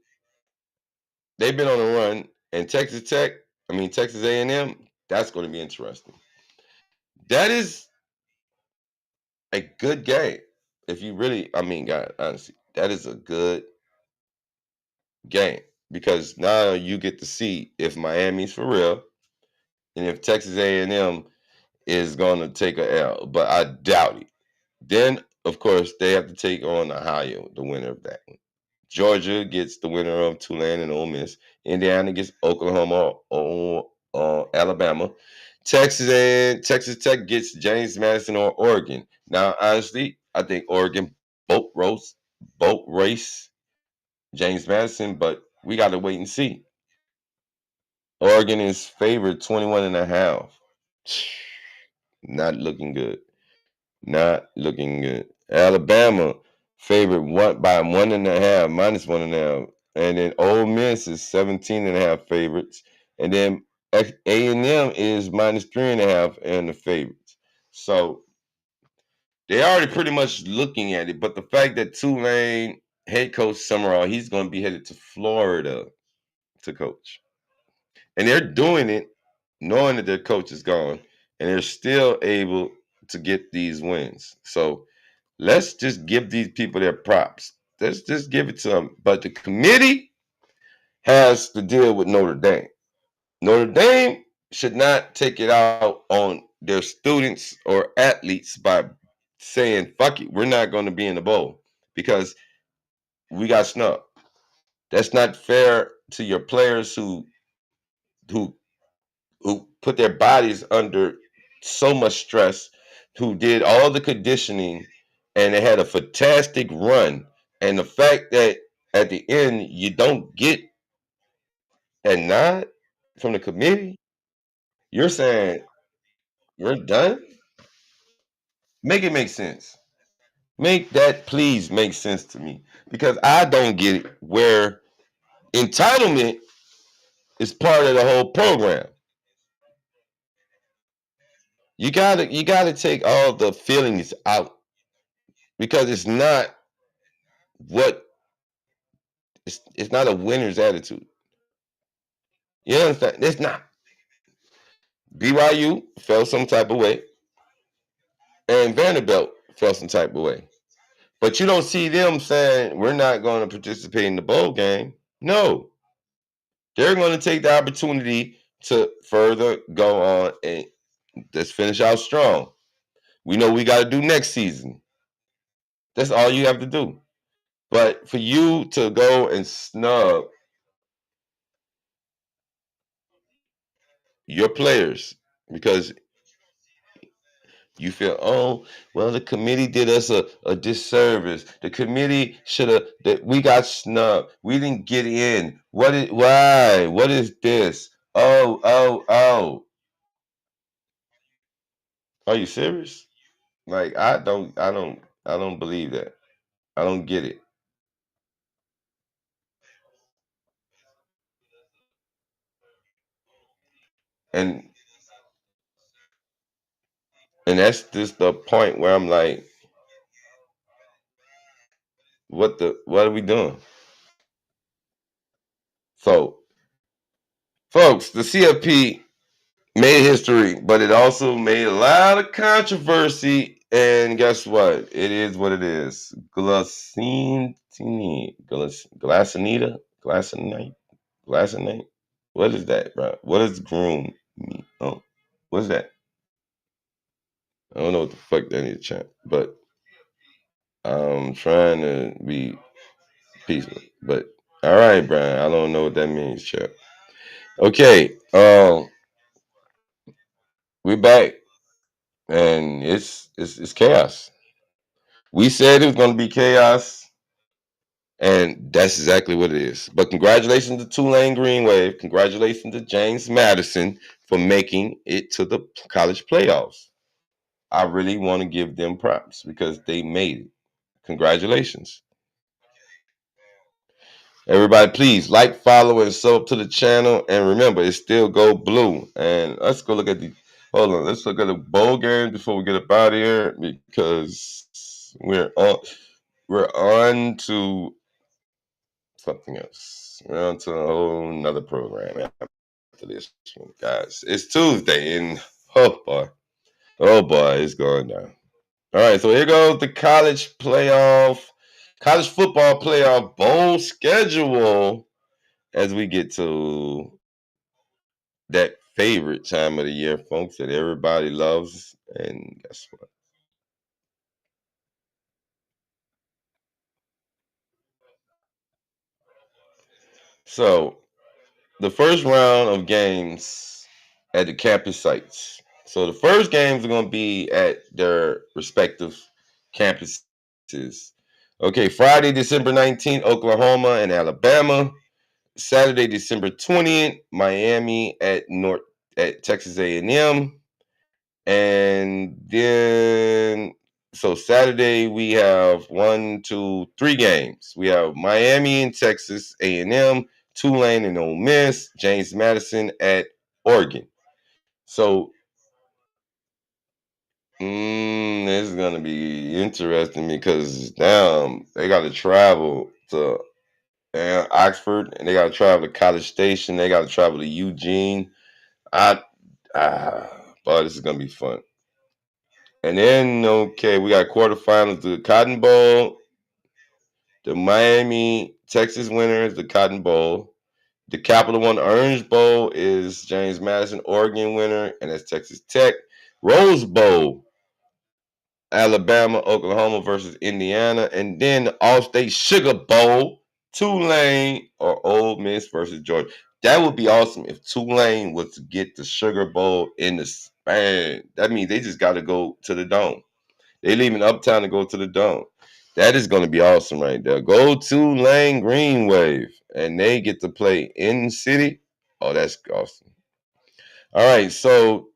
they've been on a run. And Texas Tech, I mean Texas A&M. That's going to be interesting. That is a good game. If you really, I mean, God, honestly, that is a good game because now you get to see if Miami's for real and if Texas A&M is going to take a L. But I doubt it. Then, of course, they have to take on Ohio, the winner of that one. Georgia gets the winner of Tulane and Ole Miss. Indiana gets Oklahoma or Alabama. Texas Tech gets James Madison or Oregon. Now, honestly, I think Oregon boat race James Madison, but we got to wait and see. Oregon is favored 21 and a half. Not looking good. Not looking good. Alabama favored by 1.5, minus 1.5. And then Ole Miss is 17 and a half favorites. And then A&M is minus 3.5 and the favorites. So they already pretty much looking at it. But the fact that Tulane head coach Summerall, he's going to be headed to Florida to coach. And they're doing it knowing that their coach is gone. And they're still able to get these wins. So let's just give these people their props. Let's just give it to them. But the committee has to deal with Notre Dame. Notre Dame should not take it out on their students or athletes by saying, fuck it, we're not going to be in the bowl because we got snubbed. That's not fair to your players who who put their bodies under so much stress, who did all the conditioning, and they had a fantastic run. And the fact that at the end you don't get a nod from the committee, you're saying you're done? Make it make sense. Make that please make sense to me. Because I don't get it where entitlement is part of the whole program. You gotta take all the feelings out because what it's not a winner's attitude. You understand? It's not. BYU felt some type of way, and Vanderbilt felt some type of way. But you don't see them saying we're not going to participate in the bowl game. No, they're going to take the opportunity to further go on and let's finish out strong. We know we got to do next season. That's all you have to do. But for you to go and snub your players because you feel, oh, well, the committee did us a disservice. The committee should have, that we got snubbed. We didn't get in. Why? What is this? Oh. Are you serious? Like, I don't believe that. I don't get it. And and that's just the point where I'm like, what are we doing? So, folks, the CFP made history, but it also made a lot of controversy. And guess what? It is what it is. Glassinite, glassinite. What is that, bro? What does groom mean? Oh, what's that? I don't know what the fuck that is, chat. But I'm trying to be peaceful. But all right, Brian. I don't know what that means, chat. Okay. We're back, and it's chaos. We said it was going to be chaos, and that's exactly what it is. But congratulations to Tulane Green Wave. Congratulations to James Madison for making it to the college playoffs. I really want to give them props because they made it. Congratulations. Everybody, please like, follow, and sub to the channel. And remember, it's still go blue. And let's go look at the hold on. Let's look at the bowl game before we get up out of here because we're on to something else. We're on to a whole another program. after this one, guys. It's Tuesday, and oh boy, it's going down. All right, so here goes the college football playoff bowl schedule as we get to that favorite time of the year, folks, that everybody loves. And guess what? So the first round of games at the campus sites. So the first games are going to be at their respective campuses. Okay, Friday, December 19th, Oklahoma and Alabama. Saturday, December 20th, Miami at Texas A&M. And then so Saturday we have 3 games. We have Miami and Texas A&M, Tulane and Ole Miss, James Madison at Oregon. So this is gonna be interesting because now they got to travel to Oxford and they got to travel to College Station. They got to travel to Eugene. I, boy, this is gonna be fun. And then okay, we got quarterfinals: the Cotton Bowl, the Miami Texas winners, the Cotton Bowl. The Capital One Orange Bowl is James Madison, Oregon winner, and that's Texas Tech. Rose Bowl, Alabama, Oklahoma versus Indiana, and then the All-State Sugar Bowl, Tulane or Ole Miss versus Georgia. That would be awesome if Tulane was to get the Sugar Bowl in the span. That means they just got to go to the Dome. They leaving Uptown to go to the Dome. That is going to be awesome right there. Go to Lane Green Wave, and they get to play in the city. Oh, that's awesome. All right, so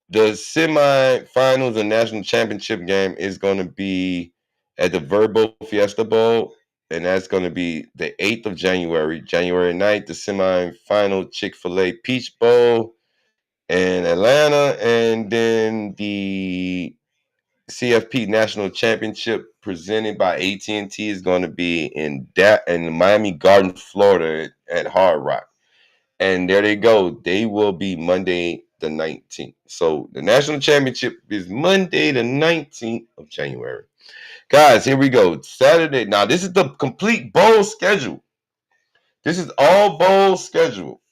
the semifinals and national championship game is going to be at the Verbo Fiesta Bowl, and that's going to be the 8th of January. January 9th, the semifinal Chick-fil-A Peach Bowl in Atlanta, and then the CFP National Championship presented by AT&T is going to be in Miami Gardens, Florida at Hard Rock. And there they go. They will be Monday the 19th. So the national championship is Monday the 19th of January. Guys, here we go. Saturday. Now, this is the complete bowl schedule. This is all bowl schedule.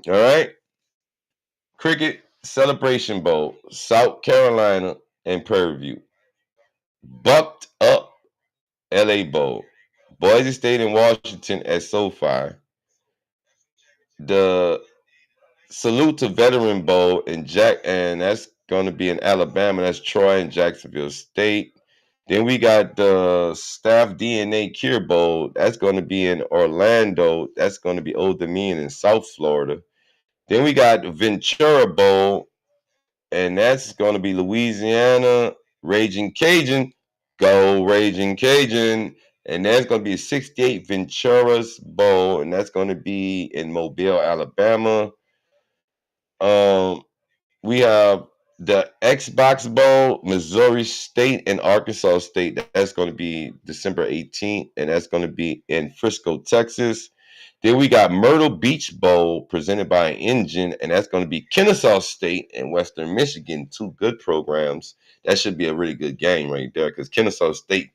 All right. Cricket Celebration Bowl, South Carolina and Prairie View. Bucked Up LA Bowl, Boise State and Washington at SoFi. The Salute to Veteran Bowl and that's going to be in Alabama. That's Troy and Jacksonville State. Then we got the Staff DNA Cure Bowl. That's going to be in Orlando. That's going to be Old Dominion in South Florida. Then we got Ventura Bowl, and that's going to be Louisiana. Raging Cajun, go Raging Cajun. And that's going to be a 68 Ventura's Bowl, and that's going to be in Mobile, Alabama. Um, we have the Xbox Bowl, Missouri State and Arkansas State. That's going to be December 18th, and that's going to be in Frisco, Texas. Then we got Myrtle Beach Bowl presented by Engine, and that's going to be Kennesaw State and Western Michigan, 2 good programs. That should be a really good game right there because Kennesaw State,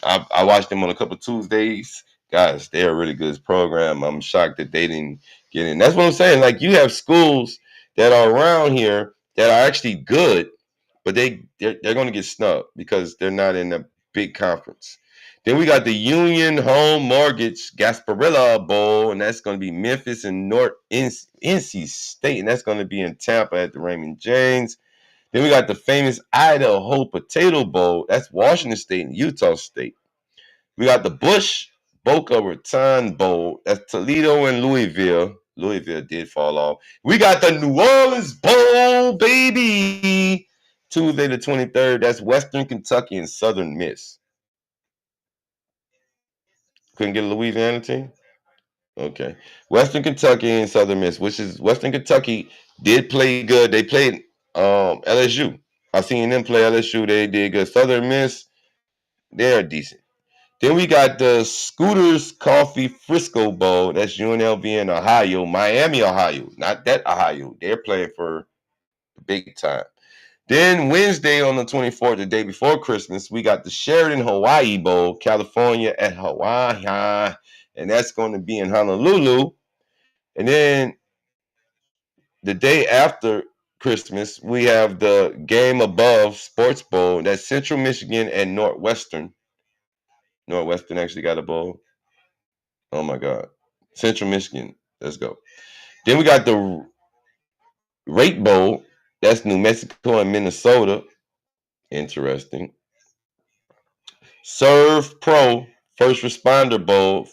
I watched them on a couple of Tuesdays. Guys, they're a really good program. I'm shocked that they didn't get in. That's what I'm saying. Like, you have schools that are around here that are actually good, but they're going to get snubbed because they're not in a big conference. Then we got the Union Home Mortgage Gasparilla Bowl, and that's going to be Memphis and North NC State, and that's going to be in Tampa at the Raymond James. Then we got the famous Idaho Potato Bowl. That's Washington State and Utah State. We got the Bush Boca Raton Bowl. That's Toledo and Louisville. Louisville did fall off. We got the New Orleans Bowl, baby. Tuesday the 23rd. That's Western Kentucky and Southern Miss. Couldn't get a Louisiana team? Okay. Western Kentucky and Southern Miss, which is Western Kentucky did play good. They played LSU. I seen them play LSU. They did good. Southern Miss, they're decent. Then we got the Scooters Coffee Frisco Bowl. That's UNLV in Ohio, Miami, Ohio. Not that Ohio. They're playing for the big time. Then Wednesday on the 24th, the day before Christmas, we got the Sheridan Hawaii Bowl, California at Hawaii. And that's going to be in Honolulu. And then the day after Christmas, we have the Game Above Sports Bowl. That's Central Michigan and Northwestern. Northwestern actually got a bowl. Oh my God. Central Michigan. Let's go. Then we got the Rate Bowl. That's New Mexico and Minnesota. Interesting. Serve Pro First Responder Bowl.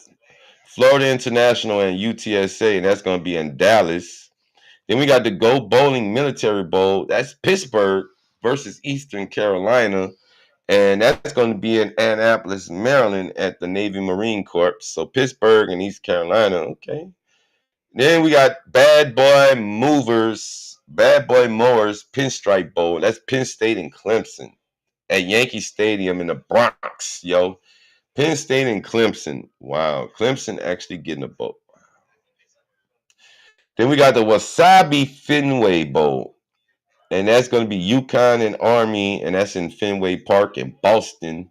Florida International and UTSA. And that's going to be in Dallas. Then we got the Go Bowling Military Bowl. That's Pittsburgh versus Eastern Carolina. And that's going to be in Annapolis, Maryland at the Navy Marine Corps. So Pittsburgh and East Carolina. Okay. Then we got Bad Boy Mowers Pinstripe Bowl. That's Penn State and Clemson at Yankee Stadium in the Bronx, yo. Penn State and Clemson. Wow. Clemson actually getting a bowl. Then we got the Wasabi Fenway Bowl. And that's going to be UConn and Army, and that's in Fenway Park in Boston.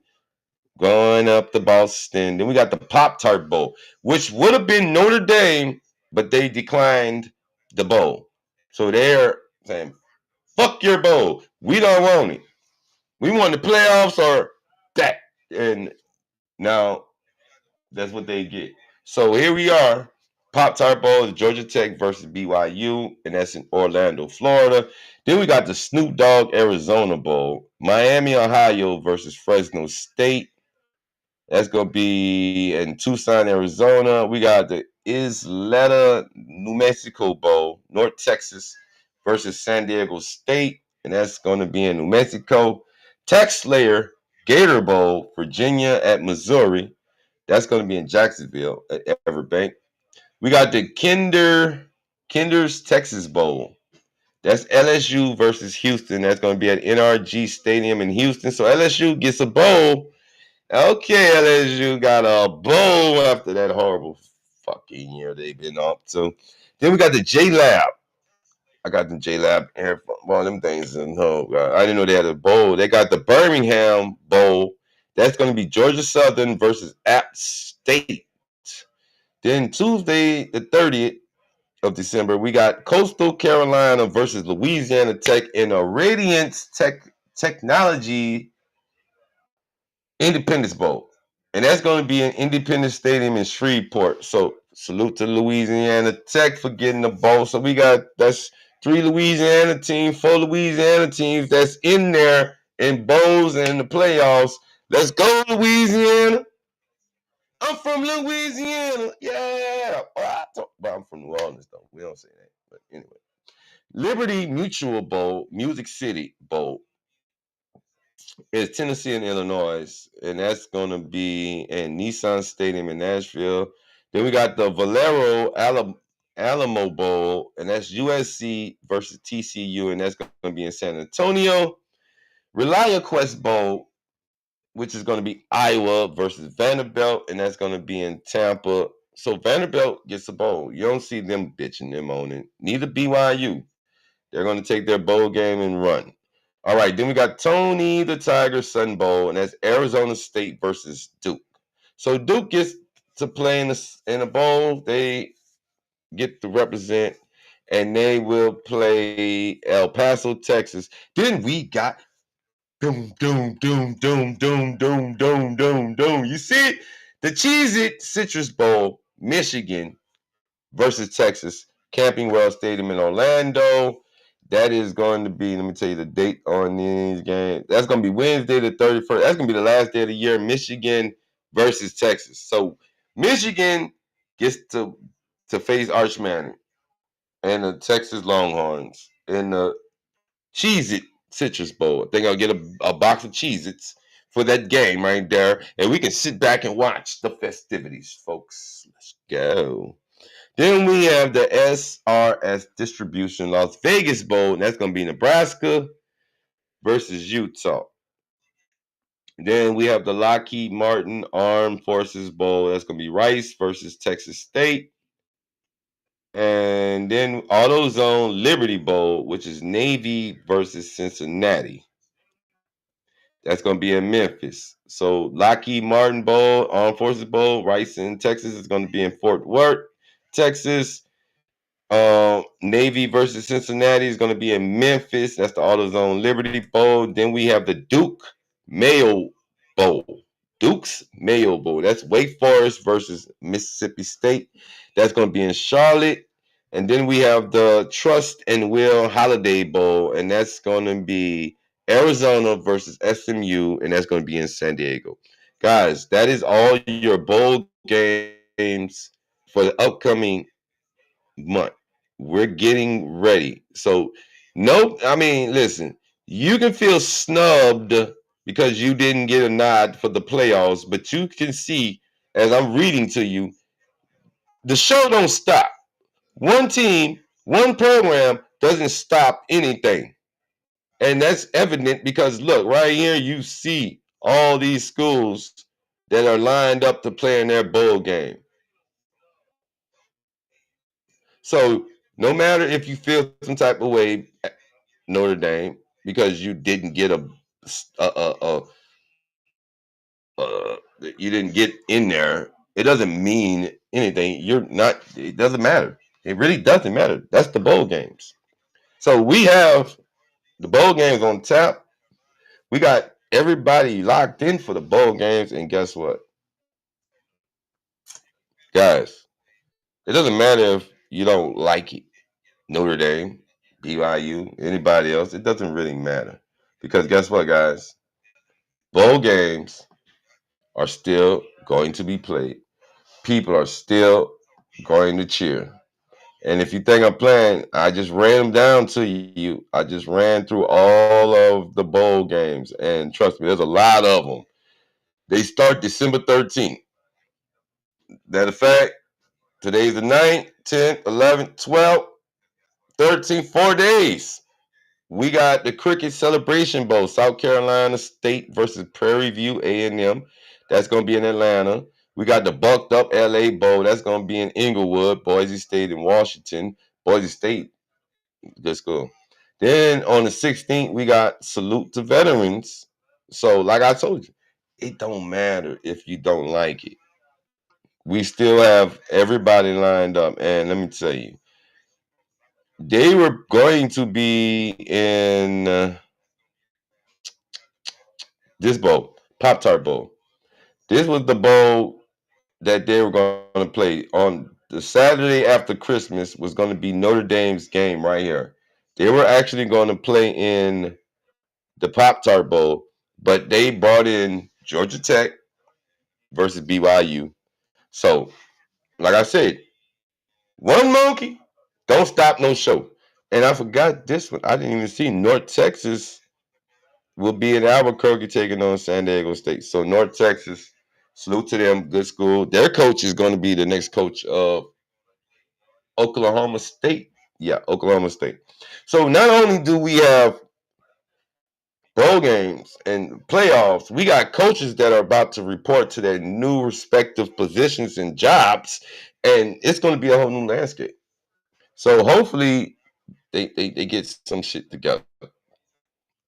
Going up to Boston. Then we got the Pop-Tart Bowl, which would have been Notre Dame, but they declined the bowl. So they're saying, fuck your bowl. We don't want it. We want the playoffs or that. And now that's what they get. So here we are. Pop-Tart Bowl is Georgia Tech versus BYU, and that's in Orlando, Florida. Then we got the Snoop Dogg Arizona Bowl, Miami, Ohio versus Fresno State. That's going to be in Tucson, Arizona. We got the Isleta, New Mexico Bowl, North Texas versus San Diego State, and that's going to be in New Mexico. Tax Slayer Gator Bowl, Virginia at Missouri. That's going to be in Jacksonville at Everbank. We got the Kinder's Texas Bowl. That's LSU versus Houston. That's going to be at NRG Stadium in Houston. So LSU gets a bowl. Okay, LSU got a bowl after that horrible fucking year they've been up to. Then we got the J-Lab. I got the J-Lab here. One of them things. And oh God, I didn't know they had a bowl. They got the Birmingham Bowl. That's going to be Georgia Southern versus App State. Then Tuesday, the 30th of December, we got Coastal Carolina versus Louisiana Tech in a Radiance Technology Independence Bowl. And that's going to be in Independence Stadium in Shreveport. So salute to Louisiana Tech for getting the bowl. So that's 3 Louisiana teams, 4 Louisiana teams that's in there in bowls and in the playoffs. Let's go, Louisiana. I'm from Louisiana. Yeah. But I'm from New Orleans, though. We don't say that. But anyway. Liberty Mutual Bowl, Music City Bowl is Tennessee and Illinois. And that's going to be in Nissan Stadium in Nashville. Then we got the Valero Alamo Bowl, and that's USC versus TCU, and that's going to be in San Antonio. ReliaQuest Bowl, which is going to be Iowa versus Vanderbilt, and that's going to be in Tampa. So Vanderbilt gets a bowl. You don't see them bitching them on it. Neither BYU. They're going to take their bowl game and run. All right, then we got Tony the Tiger Sun Bowl, and that's Arizona State versus Duke. So Duke gets to play in a bowl. They get to represent, and they will play El Paso, Texas. Then we got doom, doom, doom, doom, doom, doom, doom, doom, doom. You see it? The Cheez-It Citrus Bowl, Michigan versus Texas, Camping World Stadium in Orlando. That is going to be, let me tell you the date on these games. That's going to be Wednesday the 31st. That's going to be the last day of the year, Michigan versus Texas. So Michigan gets to face Arch Manning and the Texas Longhorns in the Cheez-It Citrus Bowl. They're going to get a box of Cheez-Its for that game right there. And we can sit back and watch the festivities, folks. Let's go. Then we have the SRS Distribution Las Vegas Bowl, and that's going to be Nebraska versus Utah. Then we have the Lockheed Martin Armed Forces Bowl. That's going to be Rice versus Texas State. And then AutoZone Liberty Bowl, which is Navy versus Cincinnati. That's going to be in Memphis. So Lockheed Martin Bowl, Armed Forces Bowl, Rice in Texas is going to be in Fort Worth, Texas. Navy versus Cincinnati is going to be in Memphis. That's the AutoZone Liberty Bowl. Then we have the Mayo Bowl. Duke's Mayo Bowl. That's Wake Forest versus Mississippi State. That's going to be in Charlotte. And then we have the Trust and Will Holiday Bowl, and that's going to be Arizona versus SMU, and that's going to be in San Diego. Guys, that is all your bowl games for the upcoming month. We're getting ready. So, nope. I mean, listen, you can feel snubbed because you didn't get a nod for the playoffs, but you can see as I'm reading to you, the show don't stop. One team, one program doesn't stop anything. And that's evident because look, right here, you see all these schools that are lined up to play in their bowl game. So no matter if you feel some type of way, Notre Dame, because you didn't get a, you didn't get in there, it doesn't mean anything. You're not. It doesn't matter. It really doesn't matter. That's the bowl games. So we have the bowl games on tap. We got everybody locked in for the bowl games, and guess what, guys? It doesn't matter if you don't like it. Notre Dame, BYU, anybody else. It doesn't really matter because guess what, guys? Bowl games are still going to be played. People are still going to cheer. And if you think I'm playing, I just ran them down to you. I just ran through all of the bowl games. And trust me, there's a lot of them. They start December 13th. That a fact, today's the 9th, 10th, 11th, 12th, 13th, 4 days. We got the Cricket Celebration Bowl, South Carolina State versus Prairie View A&M. That's going to be in Atlanta. We got the Bucked Up LA Bowl. That's going to be in Inglewood, Boise State, and Washington. Boise State, let's go. Then on the 16th, we got Salute to Veterans. So, like I told you, it don't matter if you don't like it. We still have everybody lined up. And let me tell you, they were going to be in this bowl, Pop Tart Bowl. This was the bowl that they were going to play on the Saturday after Christmas. Was going to be Notre Dame's game right here. They were actually going to play in the Pop Tart Bowl, but they brought in Georgia Tech versus BYU. So, like I said, one monkey don't stop no show. And I forgot this one. I didn't even see North Texas will be in Albuquerque taking on San Diego State. So North Texas, salute to them, good school. Their coach is going to be the next coach of Oklahoma State. Yeah, Oklahoma State. So not only do we have bowl games and playoffs, we got coaches that are about to report to their new respective positions and jobs, and it's going to be a whole new landscape. So hopefully they get some shit together.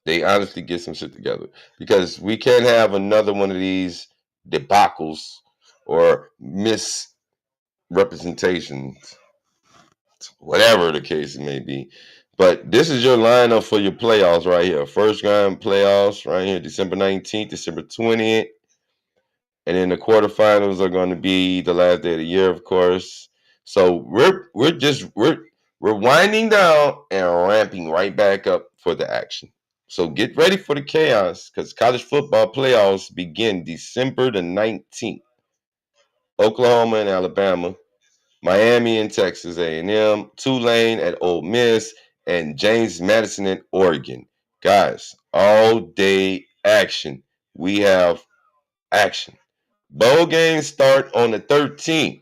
They honestly get some shit together because we can't have another one of these debacles or misrepresentations, whatever the case may be. But this is your lineup for your playoffs right here. First round playoffs right here, December 19th, December 20th. And then the quarterfinals are going to be the last day of the year, of course. So we're winding down and ramping right back up for the action. So get ready for the chaos because college football playoffs begin December the 19th. Oklahoma and Alabama, Miami and Texas A&M, Tulane at Ole Miss, and James Madison at Oregon. Guys, all day action. We have action. Bowl games start on the 13th.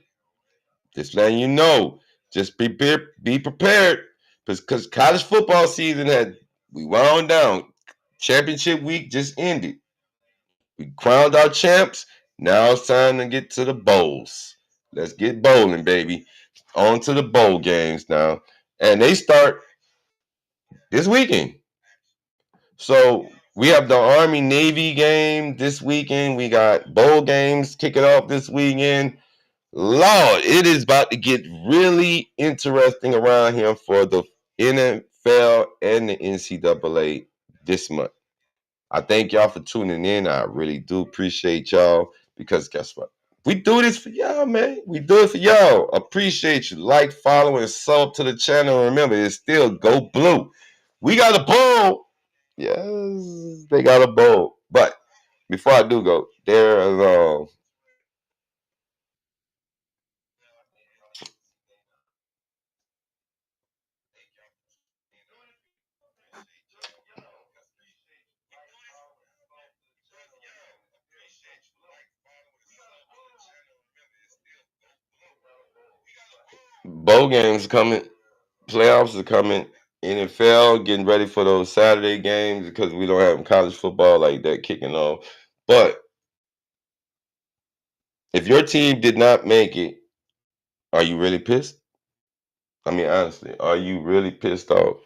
Just letting you know. Just be prepared because college football season we wound down. Championship week just ended. We crowned our champs. Now it's time to get to the bowls. Let's get bowling, baby. On to the bowl games now. And they start this weekend. So we have the Army Navy game this weekend. We got bowl games kicking off this weekend. Lord, it is about to get really interesting around here for the NFL and the NCAA this month. I thank y'all for tuning in. I really do appreciate y'all because guess what? We do this for y'all, man. We do it for y'all. Appreciate you. Like, follow, and sub to the channel. Remember, it's still Go Blue. We got a bowl. Yes, they got a bowl. But before I do go, there's bowl games coming. Playoffs are coming. NFL getting ready for those Saturday games because we don't have college football like that kicking off. But if your team did not make it, are you really pissed? I mean, honestly, are you really pissed off?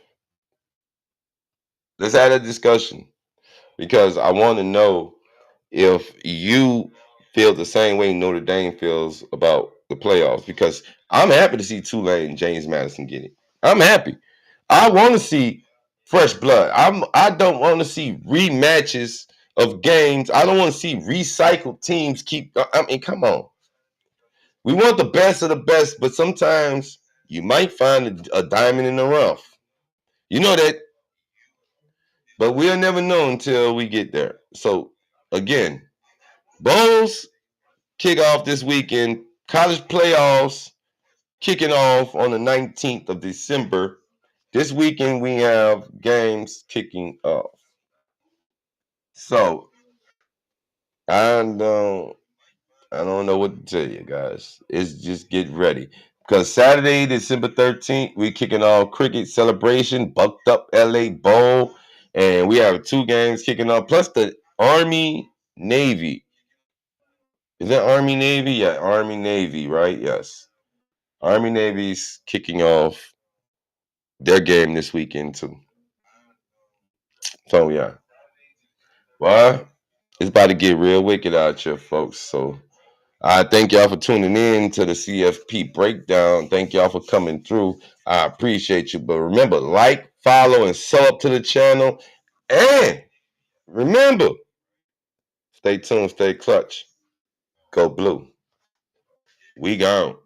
Let's have a discussion because I want to know if you feel the same way Notre Dame feels about the playoffs. Because I'm happy to see Tulane and James Madison get it. I'm happy. I want to see fresh blood. I don't want to see rematches of games. I don't want to see recycled teams keep. I mean, come on. We want the best of the best, but sometimes you might find a diamond in the rough. You know that, but we'll never know until we get there. So again, bowls kick off this weekend. College playoffs kicking off on the 19th of December. This weekend we have games kicking off. So I don't know what to tell you guys. It's just get ready. Because Saturday, December 13th, we kicking off cricket celebration, Bucked Up LA Bowl. And we have two games kicking off, plus the Army Navy. Is that Army Navy? Yeah, Army Navy, right? Yes. Army Navy's kicking off their game this weekend too. So yeah. Well, it's about to get real wicked out here, folks. So I thank y'all for tuning in to the CFP Breakdown. Thank y'all for coming through. I appreciate you. But remember, like, follow, and sub to the channel. And remember, stay tuned, stay clutch. Go blue. We gone.